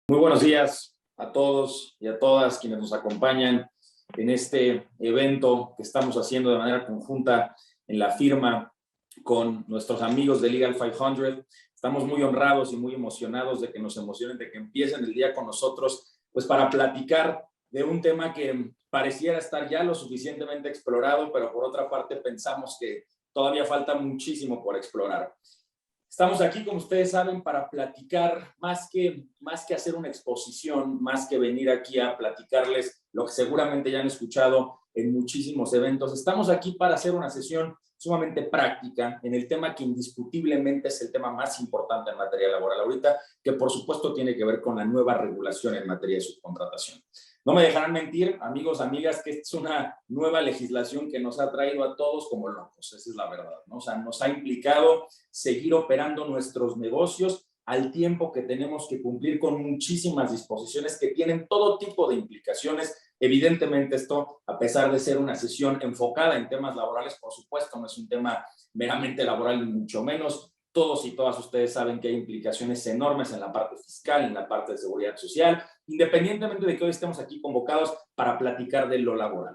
Muy buenos días a todos y a todas quienes nos acompañan en este evento que estamos haciendo de manera conjunta en la firma con nuestros amigos de Legal 500. Estamos muy honrados y muy emocionados de que nos emocionen, de que empiecen el día con nosotros, pues para platicar de un tema que pareciera estar ya lo suficientemente explorado, pero por otra parte pensamos que todavía falta muchísimo por explorar. Estamos aquí, como ustedes saben, para platicar, más que hacer una exposición, más que venir aquí a platicarles lo que seguramente ya han escuchado en muchísimos eventos. Estamos aquí para hacer una sesión sumamente práctica en el tema que indiscutiblemente es el tema más importante en materia laboral ahorita, que por supuesto tiene que ver con la nueva regulación en materia de subcontratación. No me dejarán mentir, amigos, amigas, que esta es una nueva legislación que nos ha traído a todos como locos, esa es la verdad, ¿no? O sea, nos ha implicado seguir operando nuestros negocios al tiempo que tenemos que cumplir con muchísimas disposiciones que tienen todo tipo de implicaciones. Evidentemente esto, a pesar de ser una sesión enfocada en temas laborales, por supuesto, no es un tema meramente laboral ni mucho menos. Todos y todas ustedes saben que hay implicaciones enormes en la parte fiscal, en la parte de seguridad social, independientemente de que hoy estemos aquí convocados para platicar de lo laboral.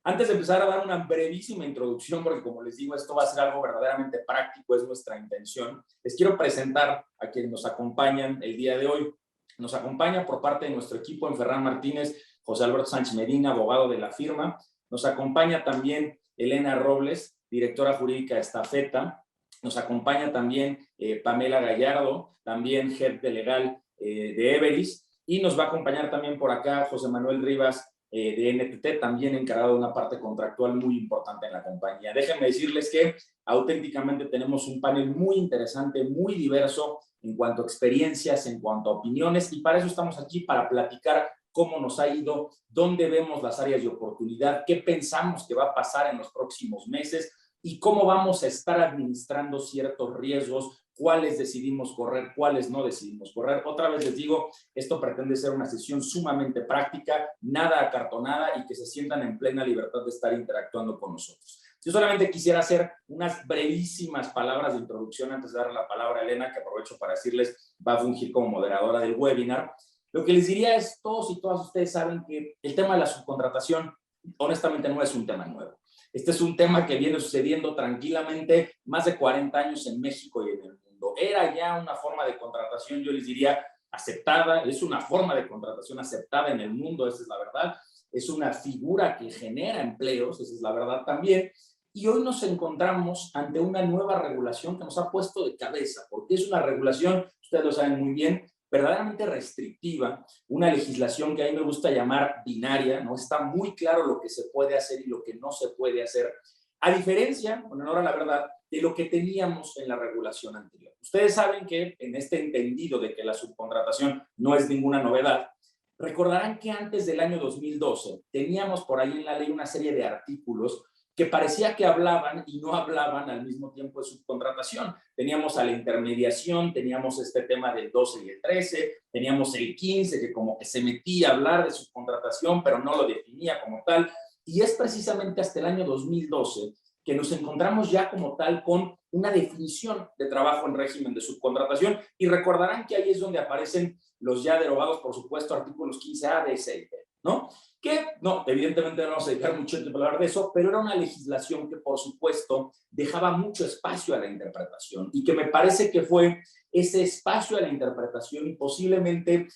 Antes de empezar a dar una brevísima introducción, porque como les digo, esto va a ser algo verdaderamente práctico, es nuestra intención, les quiero presentar a quienes nos acompañan el día de hoy. Nos acompaña por parte de nuestro equipo en Ferran Martínez, José Alberto Sánchez Medina, abogado de la firma. Nos acompaña también Elena Robles, directora jurídica de Estafeta. Nos acompaña también Pamela Gallardo, también jefe legal de Everis. Y nos va a acompañar también por acá José Manuel Rivas, de NTT, también encargado de una parte contractual muy importante en la compañía. Déjenme decirles que auténticamente tenemos un panel muy interesante, muy diverso en cuanto a experiencias, en cuanto a opiniones, y para eso estamos aquí, para platicar cómo nos ha ido, dónde vemos las áreas de oportunidad, qué pensamos que va a pasar en los próximos meses y cómo vamos a estar administrando ciertos riesgos, cuáles decidimos correr, cuáles no decidimos correr. Otra vez les digo, esto pretende ser una sesión sumamente práctica, nada acartonada y que se sientan en plena libertad de estar interactuando con nosotros. Yo solamente quisiera hacer unas brevísimas palabras de introducción antes de dar la palabra a Elena, que aprovecho para decirles, va a fungir como moderadora del webinar. Lo que les diría es, todos y todas ustedes saben que el tema de la subcontratación, honestamente, no es un tema nuevo. Este es un tema que viene sucediendo tranquilamente más de 40 años en México y en el mundo. Era ya una forma de contratación, yo les diría, aceptada, es una forma de contratación aceptada en el mundo, esa es la verdad. Es una figura que genera empleos, esa es la verdad también. Y hoy nos encontramos ante una nueva regulación que nos ha puesto de cabeza, porque es una regulación, ustedes lo saben muy bien, verdaderamente restrictiva, una legislación que a mí me gusta llamar binaria, ¿no? Está muy claro lo que se puede hacer y lo que no se puede hacer, a diferencia, en honor a la verdad, de lo que teníamos en la regulación anterior. Ustedes saben que en este entendido de que la subcontratación no es ninguna novedad, recordarán que antes del año 2012 teníamos por ahí en la ley una serie de artículos que parecía que hablaban y no hablaban al mismo tiempo de subcontratación. Teníamos a la intermediación, teníamos este tema del 12 y el 13, teníamos el 15 que como que se metía a hablar de subcontratación, pero no lo definía como tal. Y es precisamente hasta el año 2012 que nos encontramos ya como tal con una definición de trabajo en régimen de subcontratación. Y recordarán que ahí es donde aparecen los ya derogados, por supuesto, artículos 15A, D, C y D, ¿no? Que no, evidentemente no vamos a dedicar mucho tiempo a hablar de eso, pero era una legislación que por supuesto dejaba mucho espacio a la interpretación y que me parece que fue ese espacio a la interpretación y posiblemente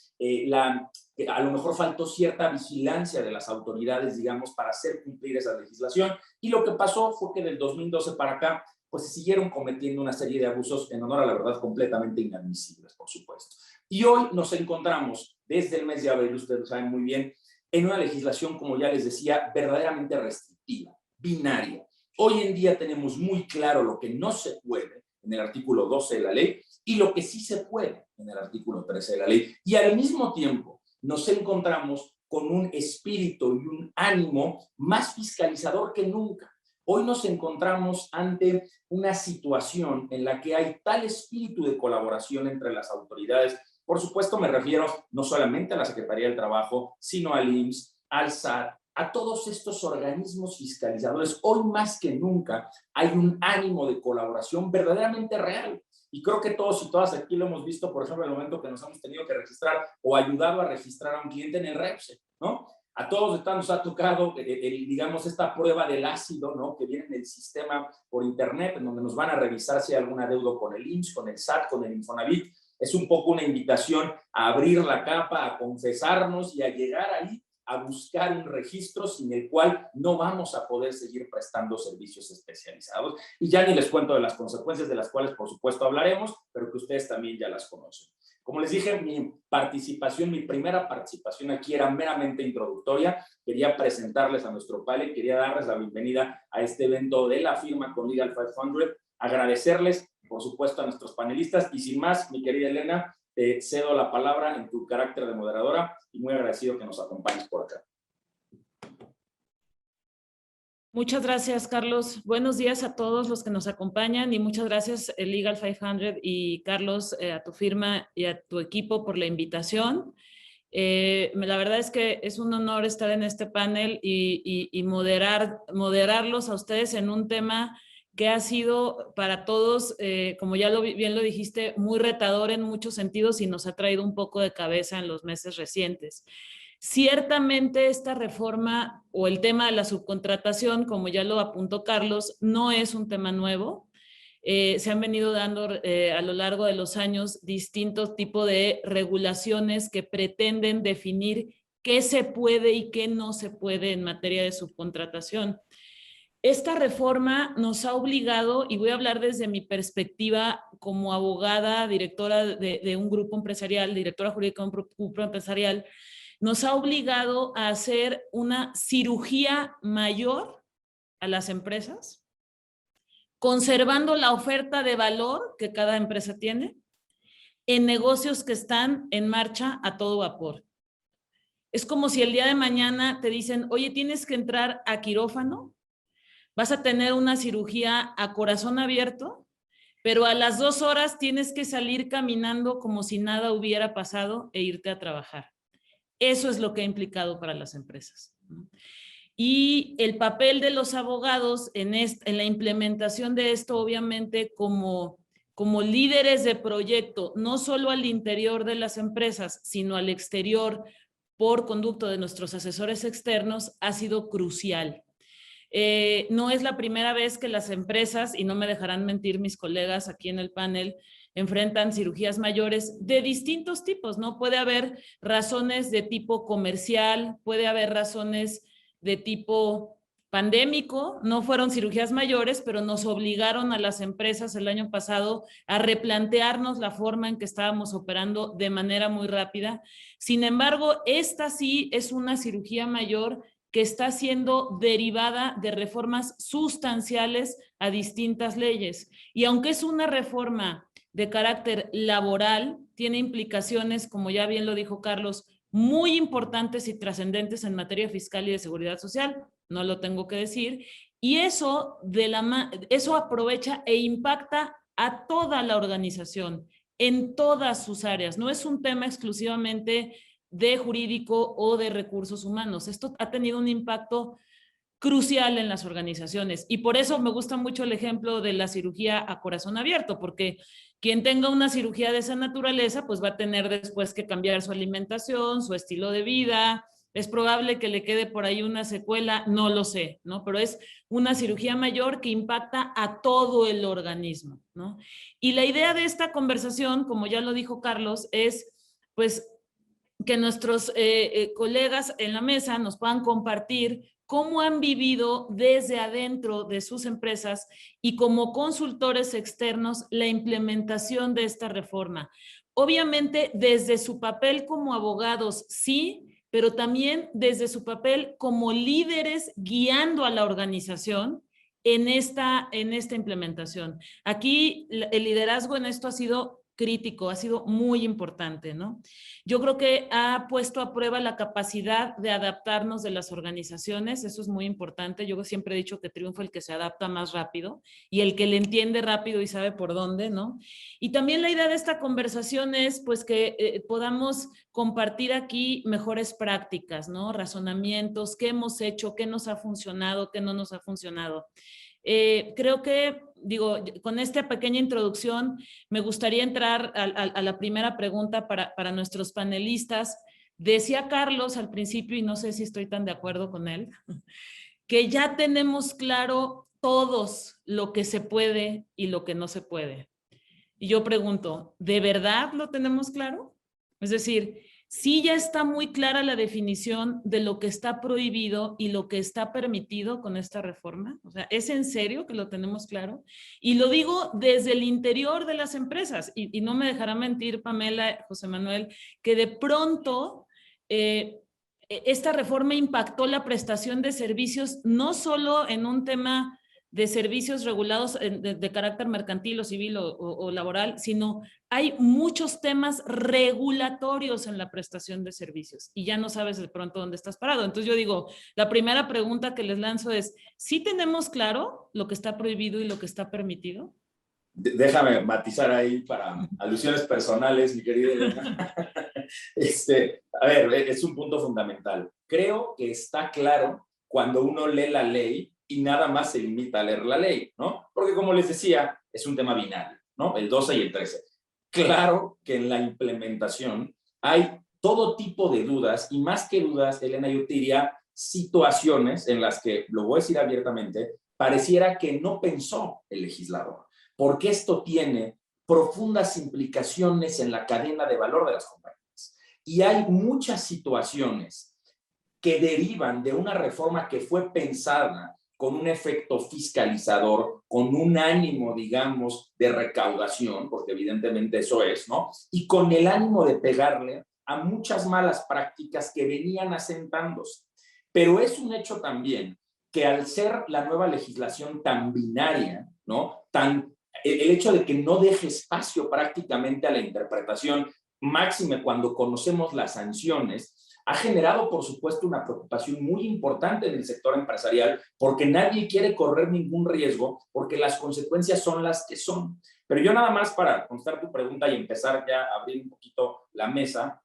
a lo mejor faltó cierta vigilancia de las autoridades, digamos, para hacer cumplir esa legislación, y lo que pasó fue que del 2012 para acá pues se siguieron cometiendo una serie de abusos, en honor a la verdad, completamente inadmisibles, por supuesto. Y hoy nos encontramos, desde el mes de abril, ustedes lo saben muy bien, en una legislación, como ya les decía, verdaderamente restrictiva, binaria. Hoy en día tenemos muy claro lo que no se puede en el artículo 12 de la ley y lo que sí se puede en el artículo 13 de la ley. Y al mismo tiempo nos encontramos con un espíritu y un ánimo más fiscalizador que nunca. Hoy nos encontramos ante una situación en la que hay tal espíritu de colaboración entre las autoridades. Por supuesto, me refiero no solamente a la Secretaría del Trabajo, sino al IMSS, al SAT, a todos estos organismos fiscalizadores. Hoy más que nunca hay un ánimo de colaboración verdaderamente real. y creo que todos y todas aquí lo hemos visto, por ejemplo, en el momento que nos hemos tenido que registrar o ayudado a registrar a un cliente en el REPSE, ¿no? A todos nos ha tocado, digamos, esta prueba del ácido, ¿no? Que viene en el sistema por internet, en donde nos van a revisar si hay alguna deuda con el IMSS, con el SAT, con el Infonavit. Es un poco una invitación a abrir la capa, a confesarnos y a llegar ahí a buscar un registro sin el cual no vamos a poder seguir prestando servicios especializados. Y ya ni les cuento de las consecuencias, de las cuales por supuesto hablaremos, pero que ustedes también ya las conocen. Como les dije, mi primera participación aquí era meramente introductoria. Quería presentarles a nuestro panel, quería darles la bienvenida a este evento de la firma con Legal 500, agradecerles, por supuesto, a nuestros panelistas, y sin más, mi querida Elena, te cedo la palabra en tu carácter de moderadora y muy agradecido que nos acompañes por acá. Muchas gracias, Carlos. Buenos días a todos los que nos acompañan y muchas gracias, Legal 500 y Carlos, a tu firma y a tu equipo por la invitación. La verdad es que es un honor estar en este panel y moderarlos a ustedes en un tema que ha sido para todos, como ya bien lo dijiste, muy retador en muchos sentidos y nos ha traído un poco de cabeza en los meses recientes. Ciertamente esta reforma o el tema de la subcontratación, como ya lo apuntó Carlos, no es un tema nuevo. Se han venido dando a lo largo de los años distintos tipos de regulaciones que pretenden definir qué se puede y qué no se puede en materia de subcontratación. Esta reforma nos ha obligado, y voy a hablar desde mi perspectiva como abogada, directora de un grupo empresarial, directora jurídica de un grupo empresarial, nos ha obligado a hacer una cirugía mayor a las empresas, conservando la oferta de valor que cada empresa tiene en negocios que están en marcha a todo vapor. Es como si el día de mañana te dicen, oye, tienes que entrar a quirófano, vas a tener una cirugía a corazón abierto, pero a las 2 horas tienes que salir caminando como si nada hubiera pasado e irte a trabajar. Eso es lo que ha implicado para las empresas. Y el papel de los abogados en la implementación de esto, obviamente, como líderes de proyecto, no solo al interior de las empresas, sino al exterior, por conducto de nuestros asesores externos, ha sido crucial. No es la primera vez que las empresas, y no me dejarán mentir mis colegas aquí en el panel, enfrentan cirugías mayores de distintos tipos, ¿no? Puede haber razones de tipo comercial, puede haber razones de tipo pandémico, no fueron cirugías mayores, pero nos obligaron a las empresas el año pasado a replantearnos la forma en que estábamos operando de manera muy rápida. Sin embargo, esta sí es una cirugía mayor que está siendo derivada de reformas sustanciales a distintas leyes. Y aunque es una reforma de carácter laboral, tiene implicaciones, como ya bien lo dijo Carlos, muy importantes y trascendentes en materia fiscal y de seguridad social, no lo tengo que decir, y eso aprovecha e impacta a toda la organización, en todas sus áreas. No es un tema exclusivamente de jurídico o de recursos humanos. Esto ha tenido un impacto crucial en las organizaciones y por eso me gusta mucho el ejemplo de la cirugía a corazón abierto, porque quien tenga una cirugía de esa naturaleza pues va a tener después que cambiar su alimentación, su estilo de vida, es probable que le quede por ahí una secuela, no lo sé, ¿no? Pero es una cirugía mayor que impacta a todo el organismo, ¿no? Y la idea de esta conversación, como ya lo dijo Carlos, es pues que nuestros colegas en la mesa nos puedan compartir cómo han vivido desde adentro de sus empresas y como consultores externos la implementación de esta reforma. Obviamente desde su papel como abogados, sí, pero también desde su papel como líderes guiando a la organización en esta implementación. Aquí el liderazgo en esto ha sido crítico, ha sido muy importante, ¿no? Yo creo que ha puesto a prueba la capacidad de adaptarnos de las organizaciones, eso es muy importante. Yo siempre he dicho que triunfa el que se adapta más rápido y el que le entiende rápido y sabe por dónde, ¿no? Y también la idea de esta conversación es pues que podamos compartir aquí mejores prácticas, ¿no? Razonamientos, qué hemos hecho, qué nos ha funcionado, qué no nos ha funcionado. Creo que, digo, con esta pequeña introducción, me gustaría entrar a la primera pregunta para nuestros panelistas. Decía Carlos al principio, y no sé si estoy tan de acuerdo con él, que ya tenemos claro todos lo que se puede y lo que no se puede. Y yo pregunto, ¿de verdad lo tenemos claro? Es decir, sí ya está muy clara la definición de lo que está prohibido y lo que está permitido con esta reforma. O sea, ¿es en serio que lo tenemos claro? Y lo digo desde el interior de las empresas. Y no me dejará mentir, Pamela, José Manuel, que de pronto esta reforma impactó la prestación de servicios no solo en un tema de servicios regulados de carácter mercantil o civil o laboral, sino hay muchos temas regulatorios en la prestación de servicios y ya no sabes de pronto dónde estás parado. Entonces yo digo, la primera pregunta que les lanzo es, ¿sí tenemos claro lo que está prohibido y lo que está permitido? Déjame matizar ahí para alusiones personales, mi querida Elena. A ver, es un punto fundamental. Creo que está claro cuando uno lee la ley y nada más se limita a leer la ley, ¿no? Porque como les decía, es un tema binario, ¿no? El 12 y el 13. Claro que en la implementación hay todo tipo de dudas y más que dudas, Elena, yo te diría situaciones en las que, lo voy a decir abiertamente, pareciera que no pensó el legislador, porque esto tiene profundas implicaciones en la cadena de valor de las compañías. Y hay muchas situaciones que derivan de una reforma que fue pensada con un efecto fiscalizador, con un ánimo, digamos, de recaudación, porque evidentemente eso es, ¿no? Y con el ánimo de pegarle a muchas malas prácticas que venían asentándose. Pero es un hecho también que al ser la nueva legislación tan binaria, ¿no? El hecho de que no deje espacio prácticamente a la interpretación, máxime cuando conocemos las sanciones, ha generado, por supuesto, una preocupación muy importante en el sector empresarial porque nadie quiere correr ningún riesgo porque las consecuencias son las que son. Pero yo nada más para contestar tu pregunta y empezar ya a abrir un poquito la mesa,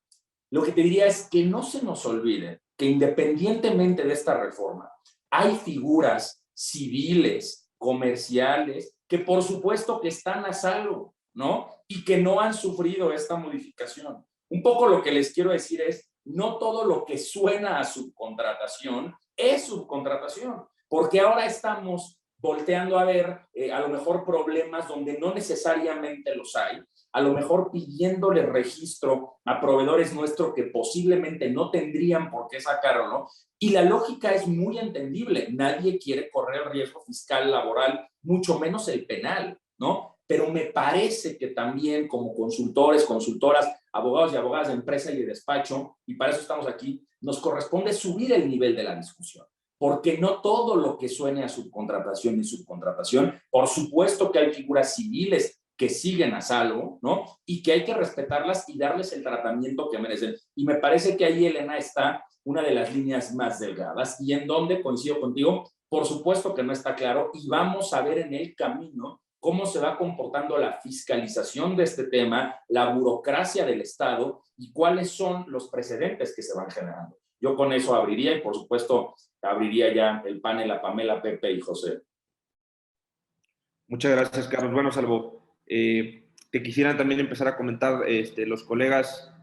lo que te diría es que no se nos olvide que independientemente de esta reforma, hay figuras civiles, comerciales, que por supuesto que están a salvo, ¿no? Y que no han sufrido esta modificación. Un poco lo que les quiero decir es, no todo lo que suena a subcontratación es subcontratación, porque ahora estamos volteando a ver a lo mejor problemas donde no necesariamente los hay, a lo mejor pidiéndole registro a proveedores nuestros que posiblemente no tendrían por qué sacarlo, y la lógica es muy entendible, nadie quiere correr riesgo fiscal, laboral, mucho menos el penal, ¿no? Pero me parece que también como consultores, consultoras, abogados y abogadas de empresa y de despacho, y para eso estamos aquí, nos corresponde subir el nivel de la discusión. Porque no todo lo que suene a subcontratación y subcontratación, por supuesto que hay figuras civiles que siguen a salvo, ¿no? Y que hay que respetarlas y darles el tratamiento que merecen. Y me parece que ahí, Elena, está una de las líneas más delgadas y en donde, coincido contigo, por supuesto que no está claro y vamos a ver en el camino cómo se va comportando la fiscalización de este tema, la burocracia del Estado y cuáles son los precedentes que se van generando. Yo con eso abriría y, por supuesto, abriría ya el panel a Pamela, Pepe y José. Muchas gracias, Carlos. Bueno, salvo te quisieran también empezar a comentar los colegas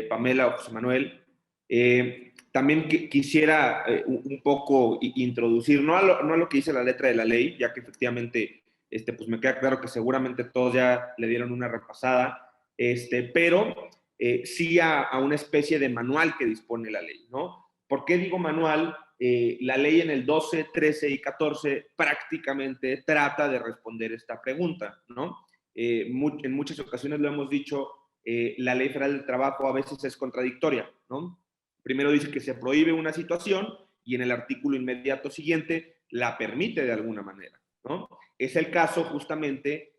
Pamela o José Manuel. También quisiera un poco introducir, no a lo que dice la letra de la ley, ya que efectivamente pues me queda claro que seguramente todos ya le dieron una repasada, pero sí a una especie de manual que dispone la ley, ¿no? ¿Por qué digo manual? La ley en el 12, 13 y 14 prácticamente trata de responder esta pregunta, ¿no? En muchas ocasiones lo hemos dicho, la Ley Federal del Trabajo a veces es contradictoria, ¿no? Primero dice que se prohíbe una situación y en el artículo inmediato siguiente la permite de alguna manera, ¿no? Es el caso justamente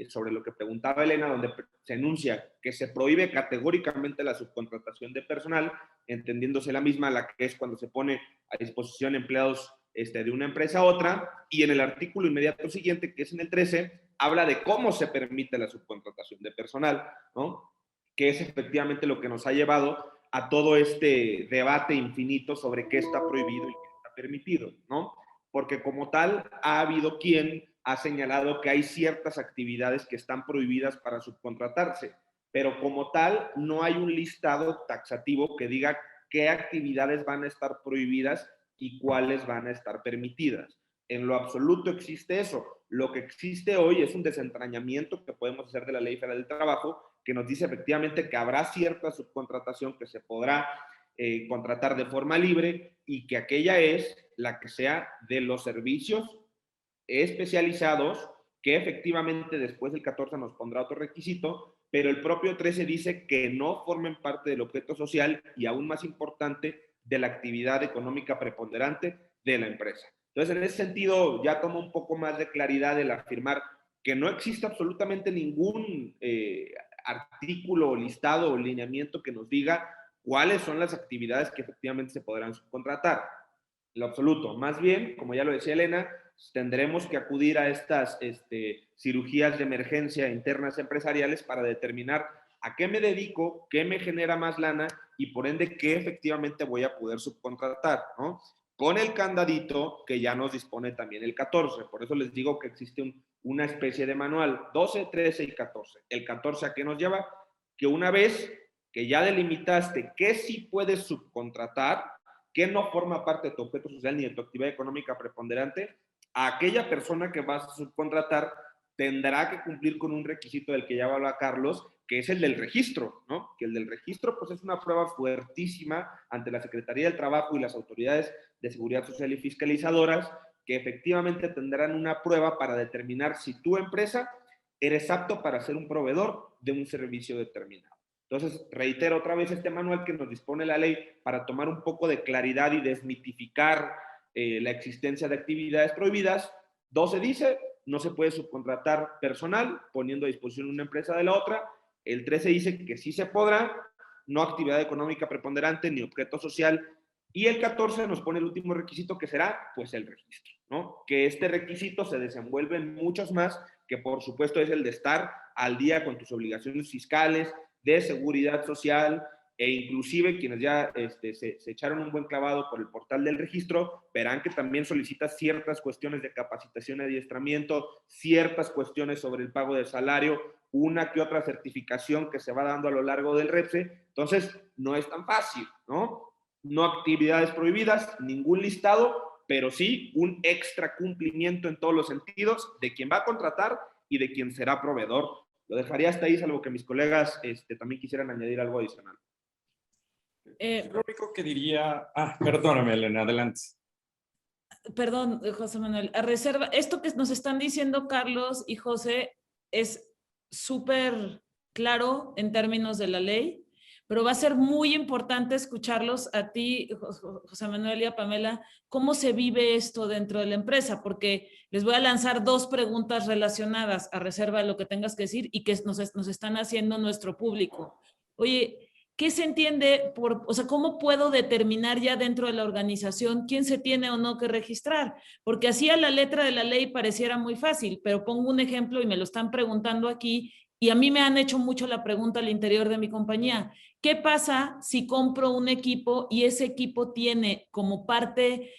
sobre lo que preguntaba Elena, donde se enuncia que se prohíbe categóricamente la subcontratación de personal, entendiéndose la misma la que es cuando se pone a disposición empleados de una empresa a otra, y en el artículo inmediato siguiente, que es en el 13, habla de cómo se permite la subcontratación de personal, ¿no? Que es efectivamente lo que nos ha llevado a todo este debate infinito sobre qué está prohibido y qué está permitido, ¿no? ¿Por porque como tal ha habido quien ha señalado que hay ciertas actividades que están prohibidas para subcontratarse, pero como tal no hay un listado taxativo que diga qué actividades van a estar prohibidas y cuáles van a estar permitidas. En lo absoluto existe eso. Lo que existe hoy es un desentrañamiento que podemos hacer de la Ley Federal del Trabajo, que nos dice efectivamente que habrá cierta subcontratación que se podrá contratar de forma libre y que aquella es la que sea de los servicios especializados, que efectivamente después del 14 nos pondrá otro requisito, pero el propio 13 dice que no formen parte del objeto social y aún más importante, de la actividad económica preponderante de la empresa. Entonces, en ese sentido, ya toma un poco más de claridad el afirmar que no existe absolutamente ningún artículo, listado o lineamiento que nos diga cuáles son las actividades que efectivamente se podrán subcontratar. Lo absoluto. Más bien, como ya lo decía Elena, tendremos que acudir a estas cirugías de emergencia internas empresariales para determinar a qué me dedico, qué me genera más lana y por ende qué efectivamente voy a poder subcontratar, ¿no? Con el candadito que ya nos dispone también el 14. Por eso les digo que existe una especie de manual, 12, 13 y 14. El 14 ¿a qué nos lleva? Que una vez que ya delimitaste qué sí puedes subcontratar, qué no forma parte de tu objeto social ni de tu actividad económica preponderante, a aquella persona que vas a subcontratar tendrá que cumplir con un requisito del que ya habla Carlos, que es el del registro, ¿no? Que el del registro, pues es una prueba fuertísima ante la Secretaría del Trabajo y las autoridades de seguridad social y fiscalizadoras, que efectivamente tendrán una prueba para determinar si tu empresa eres apto para ser un proveedor de un servicio determinado. Entonces, reitero otra vez este manual que nos dispone la ley para tomar un poco de claridad y desmitificar la existencia de actividades prohibidas. 12 dice, no se puede subcontratar personal poniendo a disposición una empresa de la otra. El 13 dice que sí se podrá, no actividad económica preponderante ni objeto social. Y el 14 nos pone el último requisito que será, pues, el registro, ¿no? Que este requisito se desenvuelve en muchos más, que por supuesto es el de estar al día con tus obligaciones fiscales, de seguridad social, e inclusive quienes ya se echaron un buen clavado por el portal del registro, verán que también solicita ciertas cuestiones de capacitación y adiestramiento, ciertas cuestiones sobre el pago de salario, una que otra certificación que se va dando a lo largo del REPSE. Entonces, no es tan fácil, ¿no? No actividades prohibidas, ningún listado, pero sí un extra cumplimiento en todos los sentidos de quien va a contratar y de quien será proveedor. Lo dejaría hasta ahí, salvo que mis colegas también quisieran añadir algo adicional. Lo único que diría... perdóname, Elena, adelante. Perdón, José Manuel, a reserva, esto que nos están diciendo Carlos y José es súper claro en términos de la ley, pero va a ser muy importante escucharlos a ti, José Manuel, y a Pamela, cómo se vive esto dentro de la empresa, porque les voy a lanzar dos preguntas relacionadas a reserva de lo que tengas que decir y que nos están haciendo nuestro público. Oye, ¿qué se entiende por, o sea, cómo puedo determinar ya dentro de la organización quién se tiene o no que registrar? Porque así a la letra de la ley pareciera muy fácil, pero pongo un ejemplo y me lo están preguntando aquí y a mí me han hecho mucho la pregunta al interior de mi compañía. ¿Qué pasa si compro un equipo y ese equipo tiene como parte,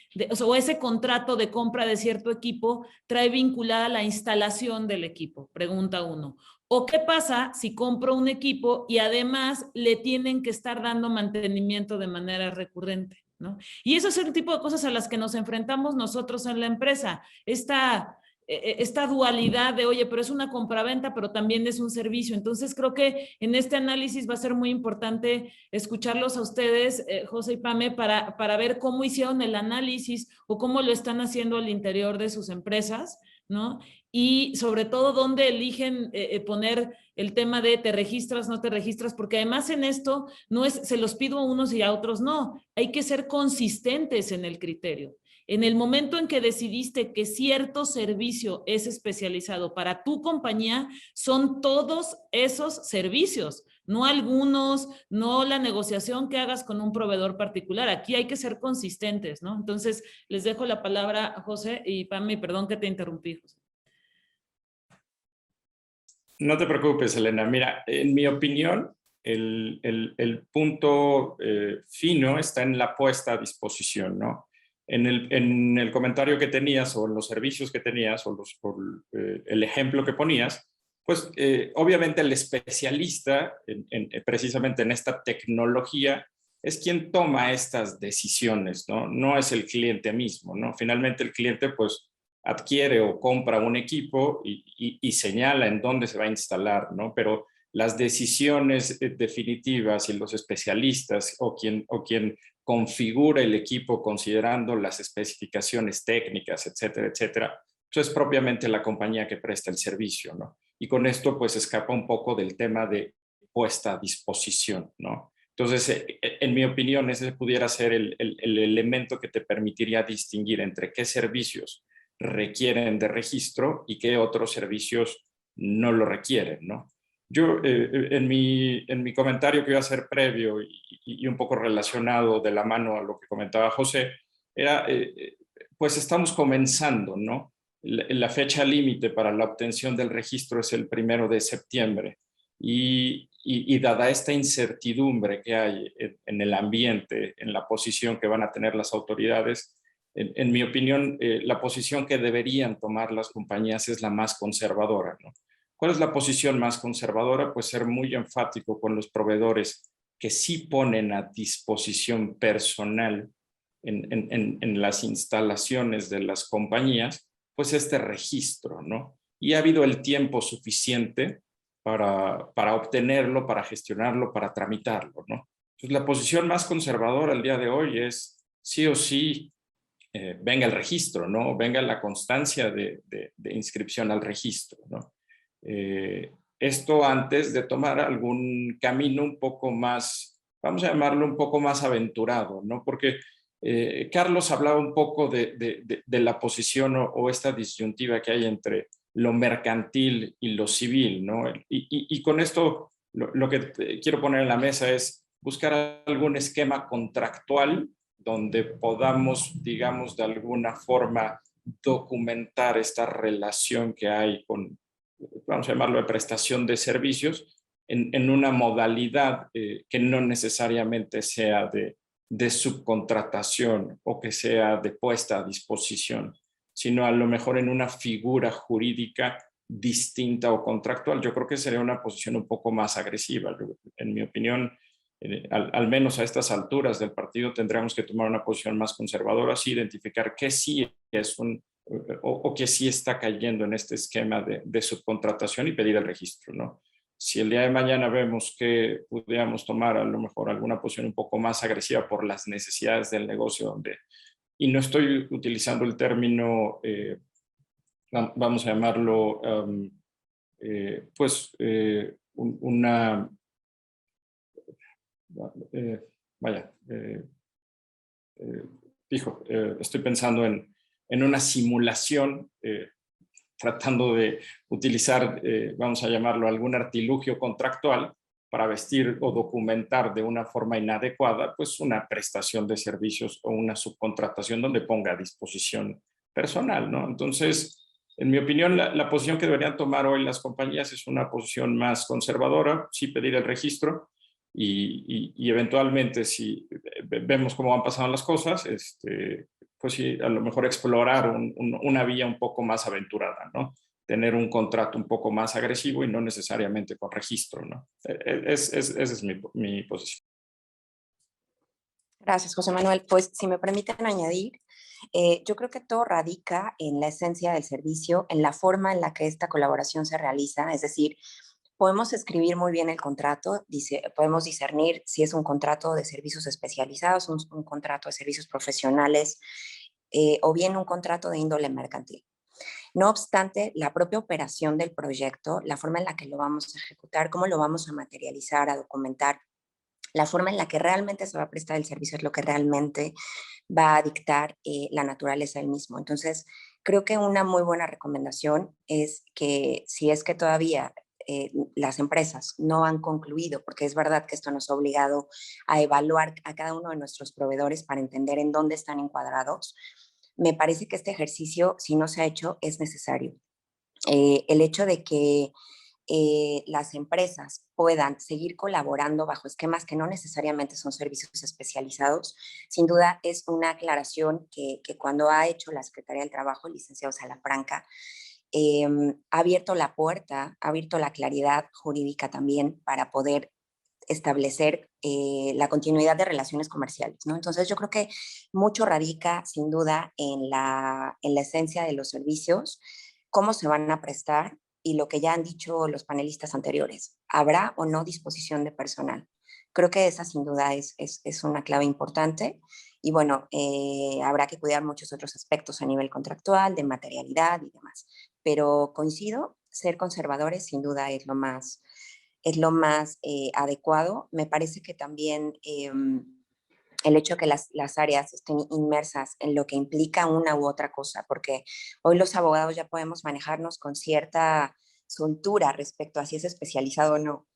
o ese contrato de compra de cierto equipo trae vinculada la instalación del equipo? Pregunta 1. ¿O qué pasa si compro un equipo y además le tienen que estar dando mantenimiento de manera recurrente, ¿no? Y eso es el tipo de cosas a las que nos enfrentamos nosotros en la empresa. Esta dualidad de, oye, pero es una compraventa, pero también es un servicio. Entonces, creo que en este análisis va a ser muy importante escucharlos a ustedes, José y Pame, para ver cómo hicieron el análisis o cómo lo están haciendo al interior de sus empresas, ¿no? Y sobre todo dónde eligen poner el tema de te registras, no te registras, porque además en esto no es, se los pido a unos y a otros no, hay que ser consistentes en el criterio. En el momento en que decidiste que cierto servicio es especializado para tu compañía, son todos esos servicios, no algunos, no la negociación que hagas con un proveedor particular. Aquí hay que ser consistentes, ¿no? Entonces, les dejo la palabra a José y Pame, perdón que te interrumpí, José. No te preocupes, Elena. Mira, en mi opinión, el punto fino está en la puesta a disposición, ¿no? en el comentario que tenías o en los servicios que tenías o el ejemplo que ponías, pues obviamente el especialista precisamente en esta tecnología es quien toma estas decisiones, ¿no? No es el cliente mismo, ¿no? Finalmente el cliente pues adquiere o compra un equipo y señala en dónde se va a instalar, ¿no? Pero las decisiones definitivas y los especialistas o quien configura el equipo considerando las especificaciones técnicas, etcétera, etcétera, pues es propiamente la compañía que presta el servicio, ¿no? Y con esto pues escapa un poco del tema de puesta a disposición, ¿no? Entonces, en mi opinión, ese pudiera ser el elemento que te permitiría distinguir entre qué servicios requieren de registro y qué otros servicios no lo requieren, ¿no? Yo, en mi comentario que iba a hacer previo y un poco relacionado de la mano a lo que comentaba José, era, pues estamos comenzando, ¿no? La fecha límite para la obtención del registro es el 1 de septiembre y dada esta incertidumbre que hay en el ambiente, en la posición que van a tener las autoridades, en mi opinión, la posición que deberían tomar las compañías es la más conservadora, ¿no? ¿Cuál es la posición más conservadora? Pues ser muy enfático con los proveedores que sí ponen a disposición personal en las instalaciones de las compañías, pues este registro, ¿no? Y ha habido el tiempo suficiente para obtenerlo, para gestionarlo, para tramitarlo, ¿no? Entonces, la posición más conservadora al día de hoy es sí o sí, venga el registro, ¿no? Venga la constancia de inscripción al registro, ¿no? Esto antes de tomar algún camino un poco más, vamos a llamarlo un poco más aventurado, ¿no? Porque Carlos hablaba un poco de la posición o esta disyuntiva que hay entre lo mercantil y lo civil, ¿no? Y con esto lo que quiero poner en la mesa es buscar algún esquema contractual donde podamos, digamos, de alguna forma documentar esta relación que hay con, vamos a llamarlo de prestación de servicios, en una modalidad que no necesariamente sea de subcontratación o que sea de puesta a disposición, sino a lo mejor en una figura jurídica distinta o contractual. Yo creo que sería una posición un poco más agresiva. En mi opinión, al menos a estas alturas del partido tendríamos que tomar una posición más conservadora, sí identificar qué sí es o que sí está cayendo en este esquema de subcontratación y pedir el registro, ¿no? Si el día de mañana vemos que pudiéramos tomar a lo mejor alguna posición un poco más agresiva por las necesidades del negocio, y no estoy utilizando el término, vamos a llamarlo, pues una, vaya, estoy pensando en una simulación, tratando de utilizar, vamos a llamarlo, algún artilugio contractual para vestir o documentar de una forma inadecuada, pues una prestación de servicios o una subcontratación donde ponga a disposición personal, ¿no? Entonces, en mi opinión, la posición que deberían tomar hoy las compañías es una posición más conservadora, sí pedir el registro y eventualmente si vemos cómo van pasando las cosas, pues sí, a lo mejor explorar una vía un poco más aventurada, ¿no? Tener un contrato un poco más agresivo y no necesariamente con registro, ¿no? Esa es mi posición. Gracias, José Manuel. Pues si me permiten añadir, yo creo que todo radica en la esencia del servicio, en la forma en la que esta colaboración se realiza, es decir, podemos escribir muy bien el contrato, podemos discernir si es un contrato de servicios especializados, un contrato de servicios profesionales o bien un contrato de índole mercantil. No obstante, la propia operación del proyecto, la forma en la que lo vamos a ejecutar, cómo lo vamos a materializar, a documentar, la forma en la que realmente se va a prestar el servicio es lo que realmente va a dictar la naturaleza del mismo. Entonces, creo que una muy buena recomendación es que si es que todavía las empresas no han concluido, porque es verdad que esto nos ha obligado a evaluar a cada uno de nuestros proveedores para entender en dónde están encuadrados, me parece que este ejercicio, si no se ha hecho, es necesario. El hecho de que las empresas puedan seguir colaborando bajo esquemas que no necesariamente son servicios especializados, sin duda es una aclaración que cuando ha hecho la Secretaría del Trabajo, el licenciado Salafranca, ha abierto la puerta, ha abierto la claridad jurídica también para poder establecer la continuidad de relaciones comerciales, ¿no? Entonces yo creo que mucho radica sin duda en la esencia de los servicios, cómo se van a prestar y lo que ya han dicho los panelistas anteriores, ¿habrá o no disposición de personal? Creo que esa sin duda es una clave importante y bueno, habrá que cuidar muchos otros aspectos a nivel contractual, de materialidad y demás, pero coincido, ser conservadores sin duda es lo más adecuado. Me parece que también el hecho de que las áreas estén inmersas en lo que implica una u otra cosa, porque hoy los abogados ya podemos manejarnos con cierta soltura respecto a si es especializado o no,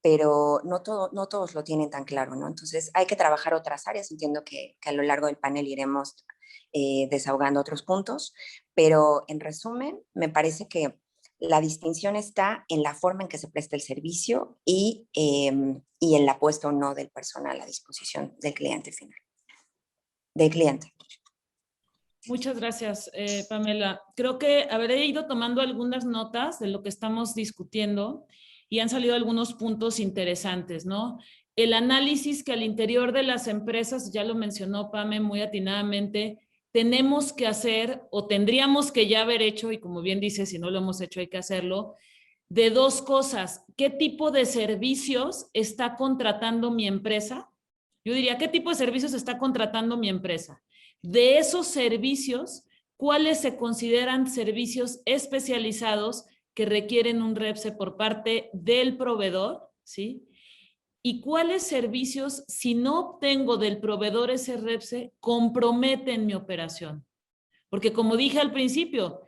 pero no todos lo tienen tan claro, ¿no? Entonces hay que trabajar otras áreas, entiendo que a lo largo del panel iremos desahogando otros puntos, pero en resumen, me parece que la distinción está en la forma en que se presta el servicio y en la puesta o no del personal a disposición del cliente final. Del cliente. Muchas gracias, Pamela. Creo que habré ido tomando algunas notas de lo que estamos discutiendo y han salido algunos puntos interesantes, ¿no? El análisis que al interior de las empresas, ya lo mencionó Pame muy atinadamente, tenemos que hacer o tendríamos que ya haber hecho, y como bien dice, si no lo hemos hecho hay que hacerlo, de dos cosas. ¿Qué tipo de servicios está contratando mi empresa? Yo diría, ¿qué tipo de servicios está contratando mi empresa? De esos servicios, ¿cuáles se consideran servicios especializados que requieren un REPSE por parte del proveedor? ¿Sí? ¿Y cuáles servicios, si no obtengo del proveedor ese REPSE, comprometen mi operación? Porque como dije al principio,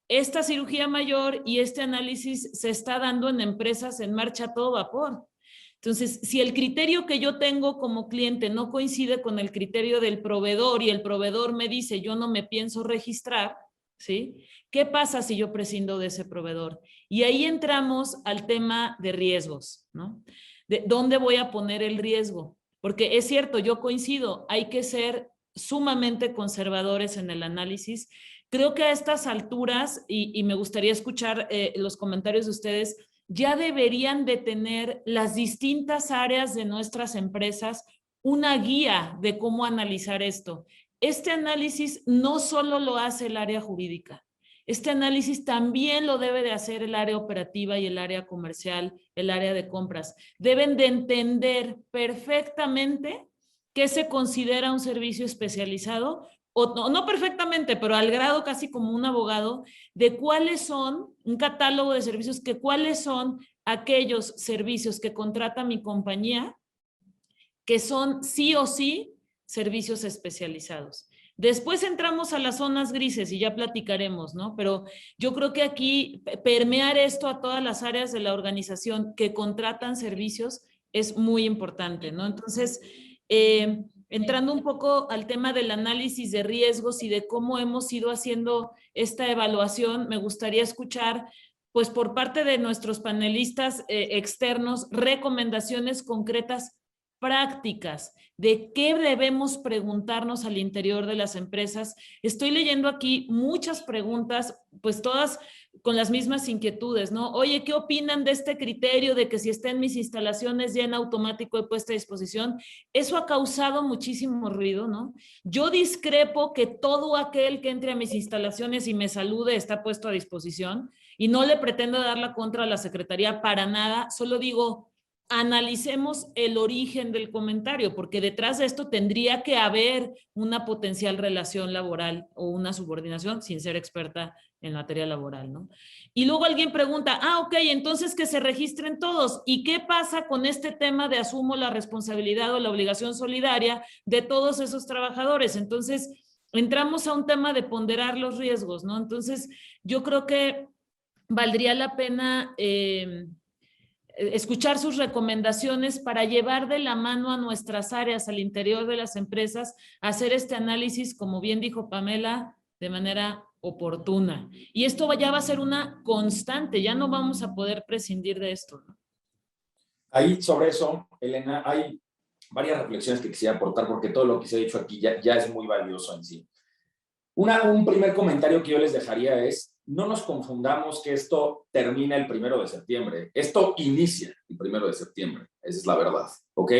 esta cirugía mayor y este análisis se está dando en empresas en marcha a todo vapor. Entonces, si el criterio que yo tengo como cliente no coincide con el criterio del proveedor y el proveedor me dice yo no me pienso registrar, ¿sí? ¿Qué pasa si yo prescindo de ese proveedor? Y ahí entramos al tema de riesgos, ¿no? ¿De dónde voy a poner el riesgo? Porque es cierto, yo coincido, hay que ser sumamente conservadores en el análisis. Creo que a estas alturas, y me gustaría escuchar los comentarios de ustedes, ya deberían de tener las distintas áreas de nuestras empresas una guía de cómo analizar esto. Este análisis no solo lo hace el área jurídica, este análisis también lo debe de hacer el área operativa y el área comercial, el área de compras. Deben de entender perfectamente qué se considera un servicio especializado, o no perfectamente, pero al grado casi como un abogado, de cuáles son, un catálogo de servicios, que cuáles son aquellos servicios que contrata mi compañía, que son sí o sí servicios especializados. Después entramos a las zonas grises y ya platicaremos, ¿no? Pero yo creo que aquí permear esto a todas las áreas de la organización que contratan servicios es muy importante, ¿no? Entonces, entrando un poco al tema del análisis de riesgos y de cómo hemos ido haciendo esta evaluación, me gustaría escuchar, pues por parte de nuestros panelistas externos, recomendaciones concretas prácticas de qué debemos preguntarnos al interior de las empresas. Estoy leyendo aquí muchas preguntas, pues todas con las mismas inquietudes, ¿no? Oye, ¿qué opinan de este criterio de que si está en mis instalaciones ya en automático he puesto a disposición? Eso ha causado muchísimo ruido, ¿no? Yo discrepo que todo aquel que entre a mis instalaciones y me salude está puesto a disposición y no le pretendo dar la contra a la Secretaría para nada, solo digo, analicemos el origen del comentario, porque detrás de esto tendría que haber una potencial relación laboral o una subordinación sin ser experta en materia laboral, ¿no? Y luego alguien pregunta, ok, entonces que se registren todos. ¿Y qué pasa con este tema de asumo la responsabilidad o la obligación solidaria de todos esos trabajadores? Entonces, entramos a un tema de ponderar los riesgos, ¿no? Entonces, yo creo que valdría la pena escuchar sus recomendaciones para llevar de la mano a nuestras áreas al interior de las empresas, hacer este análisis, como bien dijo Pamela, de manera oportuna. Y esto ya va a ser una constante, ya no vamos a poder prescindir de esto, ¿no? Ahí sobre eso, Elena, hay varias reflexiones que quisiera aportar porque todo lo que se ha dicho aquí ya es muy valioso en sí. Un primer comentario que yo les dejaría es, no nos confundamos que esto termina el 1 de septiembre. Esto inicia el 1 de septiembre. Esa es la verdad, ¿ok?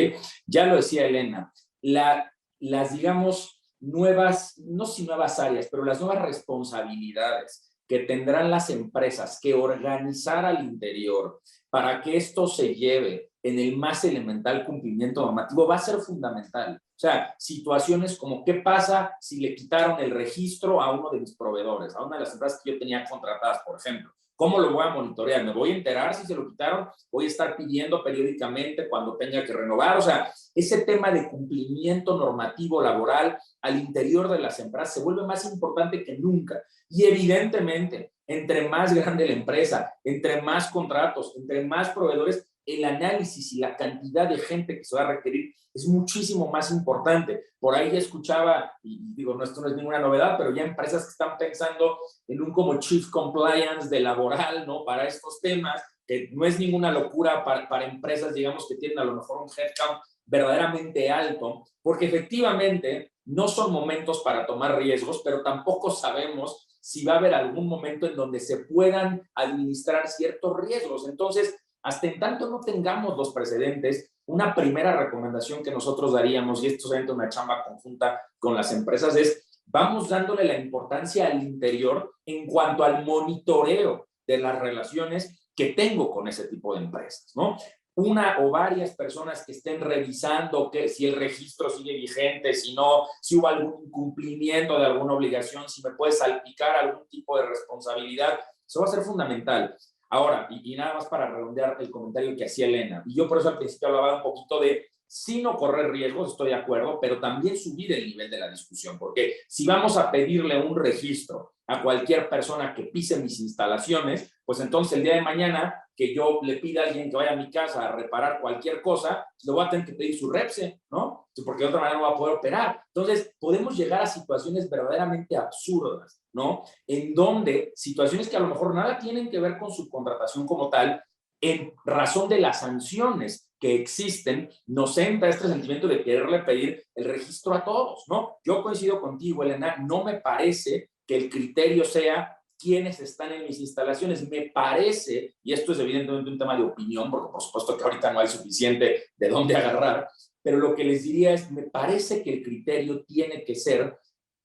Ya lo decía Elena, las, digamos, nuevas, no si nuevas áreas, pero las nuevas responsabilidades que tendrán las empresas que organizar al interior para que esto se lleve en el más elemental cumplimiento normativo va a ser fundamental. O sea, situaciones como qué pasa si le quitaron el registro a uno de mis proveedores, a una de las empresas que yo tenía contratadas, por ejemplo. ¿Cómo lo voy a monitorear? ¿Me voy a enterar si se lo quitaron? ¿Voy a estar pidiendo periódicamente cuando tenga que renovar? O sea, ese tema de cumplimiento normativo laboral al interior de las empresas se vuelve más importante que nunca. Y evidentemente, entre más grande la empresa, entre más contratos, entre más proveedores, el análisis y la cantidad de gente que se va a requerir es muchísimo más importante. Por ahí ya escuchaba, y digo, no, esto no es ninguna novedad, pero ya empresas que están pensando en un como Chief Compliance de laboral, ¿no? Para estos temas, que no es ninguna locura para empresas, digamos, que tienen a lo mejor un headcount verdaderamente alto, porque efectivamente no son momentos para tomar riesgos, pero tampoco sabemos si va a haber algún momento en donde se puedan administrar ciertos riesgos. Entonces, hasta en tanto no tengamos los precedentes, una primera recomendación que nosotros daríamos, y esto es una chamba conjunta con las empresas, es vamos dándole la importancia al interior en cuanto al monitoreo de las relaciones que tengo con ese tipo de empresas, ¿no? Una o varias personas que estén revisando que si el registro sigue vigente, si no, si hubo algún incumplimiento de alguna obligación, si me puede salpicar algún tipo de responsabilidad, eso va a ser fundamental. Ahora, y nada más para redondear el comentario que hacía Elena, y yo por eso al principio hablaba un poquito de sí no correr riesgos, estoy de acuerdo, pero también subir el nivel de la discusión, porque si vamos a pedirle un registro a cualquier persona que pise mis instalaciones, pues entonces el día de mañana que yo le pida a alguien que vaya a mi casa a reparar cualquier cosa, le voy a tener que pedir su REPSE, ¿no? Porque de otra manera no va a poder operar. Entonces, podemos llegar a situaciones verdaderamente absurdas, ¿no? En donde situaciones que a lo mejor nada tienen que ver con su contratación como tal, en razón de las sanciones que existen, nos entra este sentimiento de quererle pedir el registro a todos, ¿no? Yo coincido contigo, Elena, no me parece que el criterio sea quiénes están en mis instalaciones. Me parece, y esto es evidentemente un tema de opinión, porque por supuesto que ahorita no hay suficiente de dónde agarrar, pero lo que les diría es, me parece que el criterio tiene que ser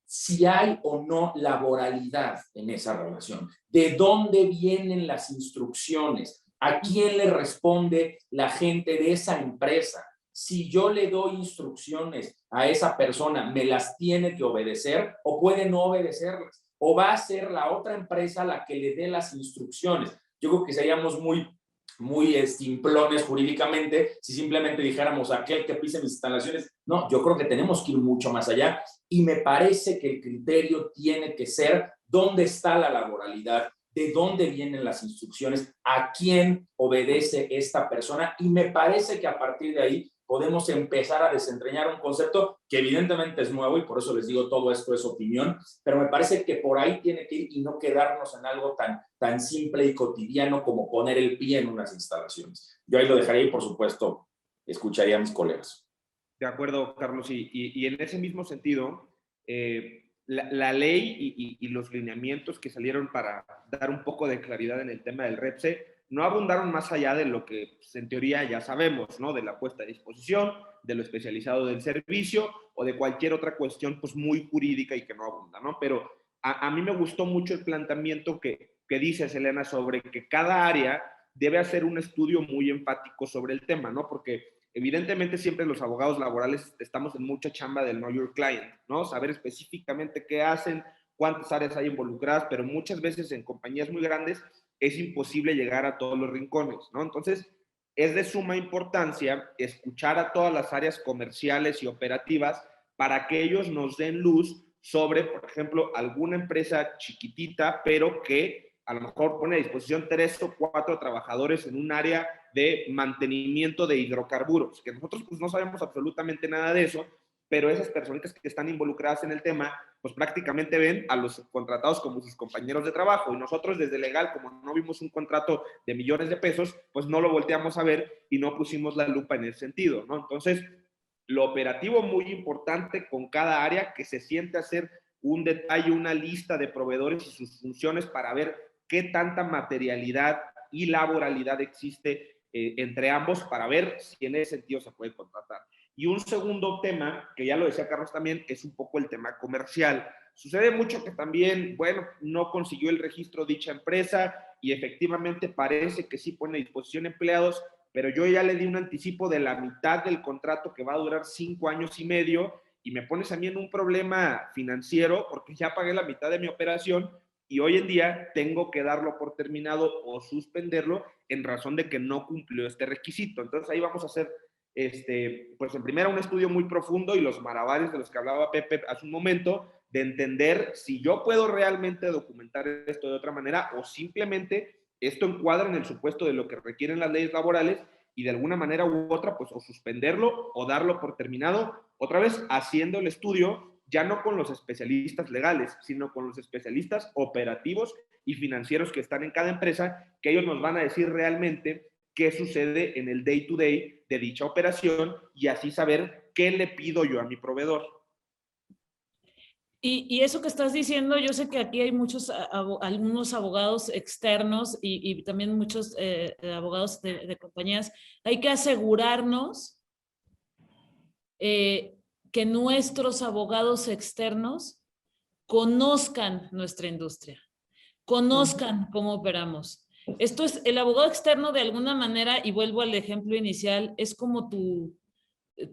si hay o no laboralidad en esa relación, de dónde vienen las instrucciones, a quién le responde la gente de esa empresa. Si yo le doy instrucciones a esa persona, ¿me las tiene que obedecer o puede no obedecerlas? ¿O va a ser la otra empresa la que le dé las instrucciones? Yo creo que seríamos muy simplones jurídicamente si simplemente dijéramos aquel que pise mis instalaciones. No, yo creo que tenemos que ir mucho más allá y me parece que el criterio tiene que ser dónde está la laboralidad, de dónde vienen las instrucciones, a quién obedece esta persona, y me parece que a partir de ahí podemos empezar a desentrañar un concepto que evidentemente es nuevo y por eso les digo todo esto es opinión, pero me parece que por ahí tiene que ir y no quedarnos en algo tan simple y cotidiano como poner el pie en unas instalaciones. Yo ahí lo dejaría y por supuesto escucharía a mis colegas. De acuerdo, Carlos, y en ese mismo sentido, la ley y los lineamientos que salieron para dar un poco de claridad en el tema del REPSE no abundaron más allá de lo que pues, en teoría ya sabemos, ¿no? De la puesta a disposición, de lo especializado del servicio o de cualquier otra cuestión pues muy jurídica y que no abunda, ¿no? Pero a mí me gustó mucho el planteamiento que dices, Elena, sobre que cada área debe hacer un estudio muy enfático sobre el tema, ¿no? Porque evidentemente siempre los abogados laborales estamos en mucha chamba del Know Your Client, ¿no? Saber específicamente qué hacen, cuántas áreas hay involucradas, pero muchas veces en compañías muy grandes es imposible llegar a todos los rincones, ¿no? Entonces, es de suma importancia escuchar a todas las áreas comerciales y operativas para que ellos nos den luz sobre, por ejemplo, alguna empresa chiquitita, pero que a lo mejor pone a disposición 3 o 4 trabajadores en un área de mantenimiento de hidrocarburos, que nosotros pues no sabemos absolutamente nada de eso, pero esas personitas que están involucradas en el tema pues prácticamente ven a los contratados como sus compañeros de trabajo, y nosotros desde legal, como no vimos un contrato de millones de pesos, pues no lo volteamos a ver y no pusimos la lupa en ese sentido, ¿no? Entonces, lo operativo muy importante con cada área, que se siente hacer un detalle, una lista de proveedores y sus funciones para ver qué tanta materialidad y laboralidad existe entre ambos, para ver si en ese sentido se puede contratar. Y un segundo tema, que ya lo decía Carlos también, es un poco el tema comercial. Sucede mucho que también, bueno, no consiguió el registro dicha empresa y efectivamente parece que sí pone a disposición empleados, pero yo ya le di un anticipo de la mitad del contrato que va a durar 5 años y medio, y me pones a mí en un problema financiero porque ya pagué la mitad de mi operación y hoy en día tengo que darlo por terminado o suspenderlo en razón de que no cumplió este requisito. Entonces ahí vamos a hacer, pues en primera un estudio muy profundo y los malabares de los que hablaba Pepe hace un momento, de entender si yo puedo realmente documentar esto de otra manera o simplemente esto encuadra en el supuesto de lo que requieren las leyes laborales y de alguna manera u otra, pues o suspenderlo o darlo por terminado, otra vez haciendo el estudio ya no con los especialistas legales, sino con los especialistas operativos y financieros que están en cada empresa, que ellos nos van a decir realmente qué sucede en el day to day de dicha operación y así saber qué le pido yo a mi proveedor. Y eso que estás diciendo, yo sé que aquí hay muchos, algunos abogados externos y también muchos abogados de compañías. Hay que asegurarnos que nuestros abogados externos conozcan nuestra industria, conozcan cómo operamos. Esto es, el abogado externo de alguna manera, y vuelvo al ejemplo inicial, es como tu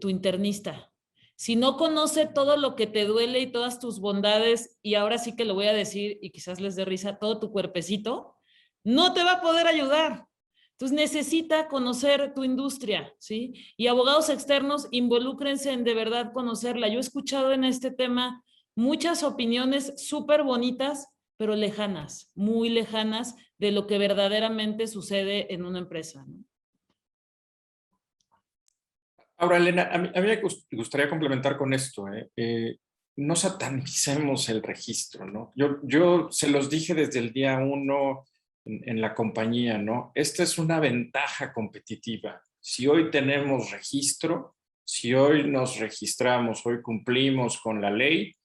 internista. Si no conoce todo lo que te duele y todas tus bondades, y ahora sí que lo voy a decir y quizás les dé risa, todo tu cuerpecito, no te va a poder ayudar. Entonces necesita conocer tu industria, ¿sí? Y abogados externos, involúcrense en de verdad conocerla. Yo he escuchado en este tema muchas opiniones súper bonitas, pero lejanas, muy lejanas de lo que verdaderamente sucede en una empresa, ¿no? Ahora, Elena, a mí me gustaría complementar con esto. No satanicemos el registro, ¿no? Yo se los dije desde el día 1 en la compañía, ¿no? Esta es una ventaja competitiva. Si hoy tenemos registro, si hoy nos registramos, hoy cumplimos con la ley,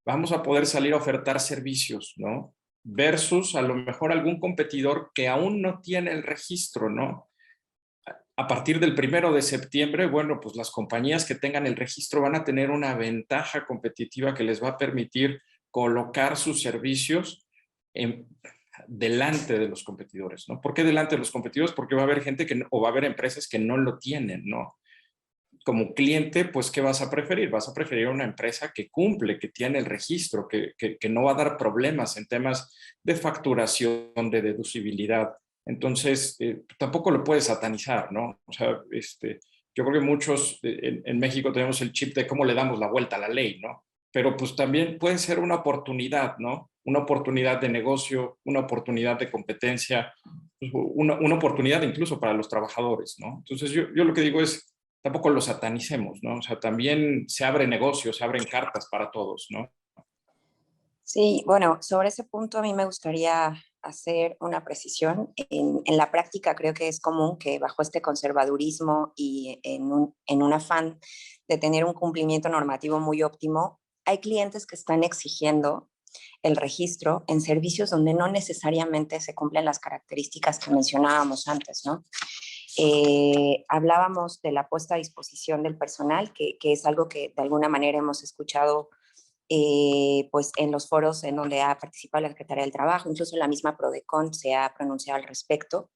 vamos a poder salir a ofertar servicios, ¿no? Versus a lo mejor algún competidor que aún no tiene el registro, ¿no? A partir del 1 de septiembre, bueno, pues las compañías que tengan el registro van a tener una ventaja competitiva que les va a permitir colocar sus servicios delante de los competidores, ¿no? ¿Por qué delante de los competidores? Porque va a haber gente o va a haber empresas que no lo tienen, ¿no? Como cliente, pues, ¿qué vas a preferir? Vas a preferir una empresa que cumple, que tiene el registro, que no va a dar problemas en temas de facturación, de deducibilidad. Entonces, tampoco lo puedes satanizar, ¿no? O sea, yo creo que muchos en México tenemos el chip de cómo le damos la vuelta a la ley, ¿no? Pero pues también puede ser una oportunidad, ¿no? Una oportunidad de negocio, una oportunidad de competencia, una oportunidad incluso para los trabajadores, ¿no? Entonces, yo lo que digo es, tampoco lo satanicemos, ¿no? O sea, también se abre negocio, se abren cartas para todos, ¿no? Sí, bueno, sobre ese punto a mí me gustaría hacer una precisión. En la práctica creo que es común que bajo este conservadurismo y en un afán de tener un cumplimiento normativo muy óptimo, hay clientes que están exigiendo el registro en servicios donde no necesariamente se cumplen las características que mencionábamos antes, ¿no? Hablábamos de la puesta a disposición del personal, que es algo que de alguna manera hemos escuchado pues en los foros en donde ha participado la Secretaría del Trabajo, incluso la misma Prodecon se ha pronunciado al respecto.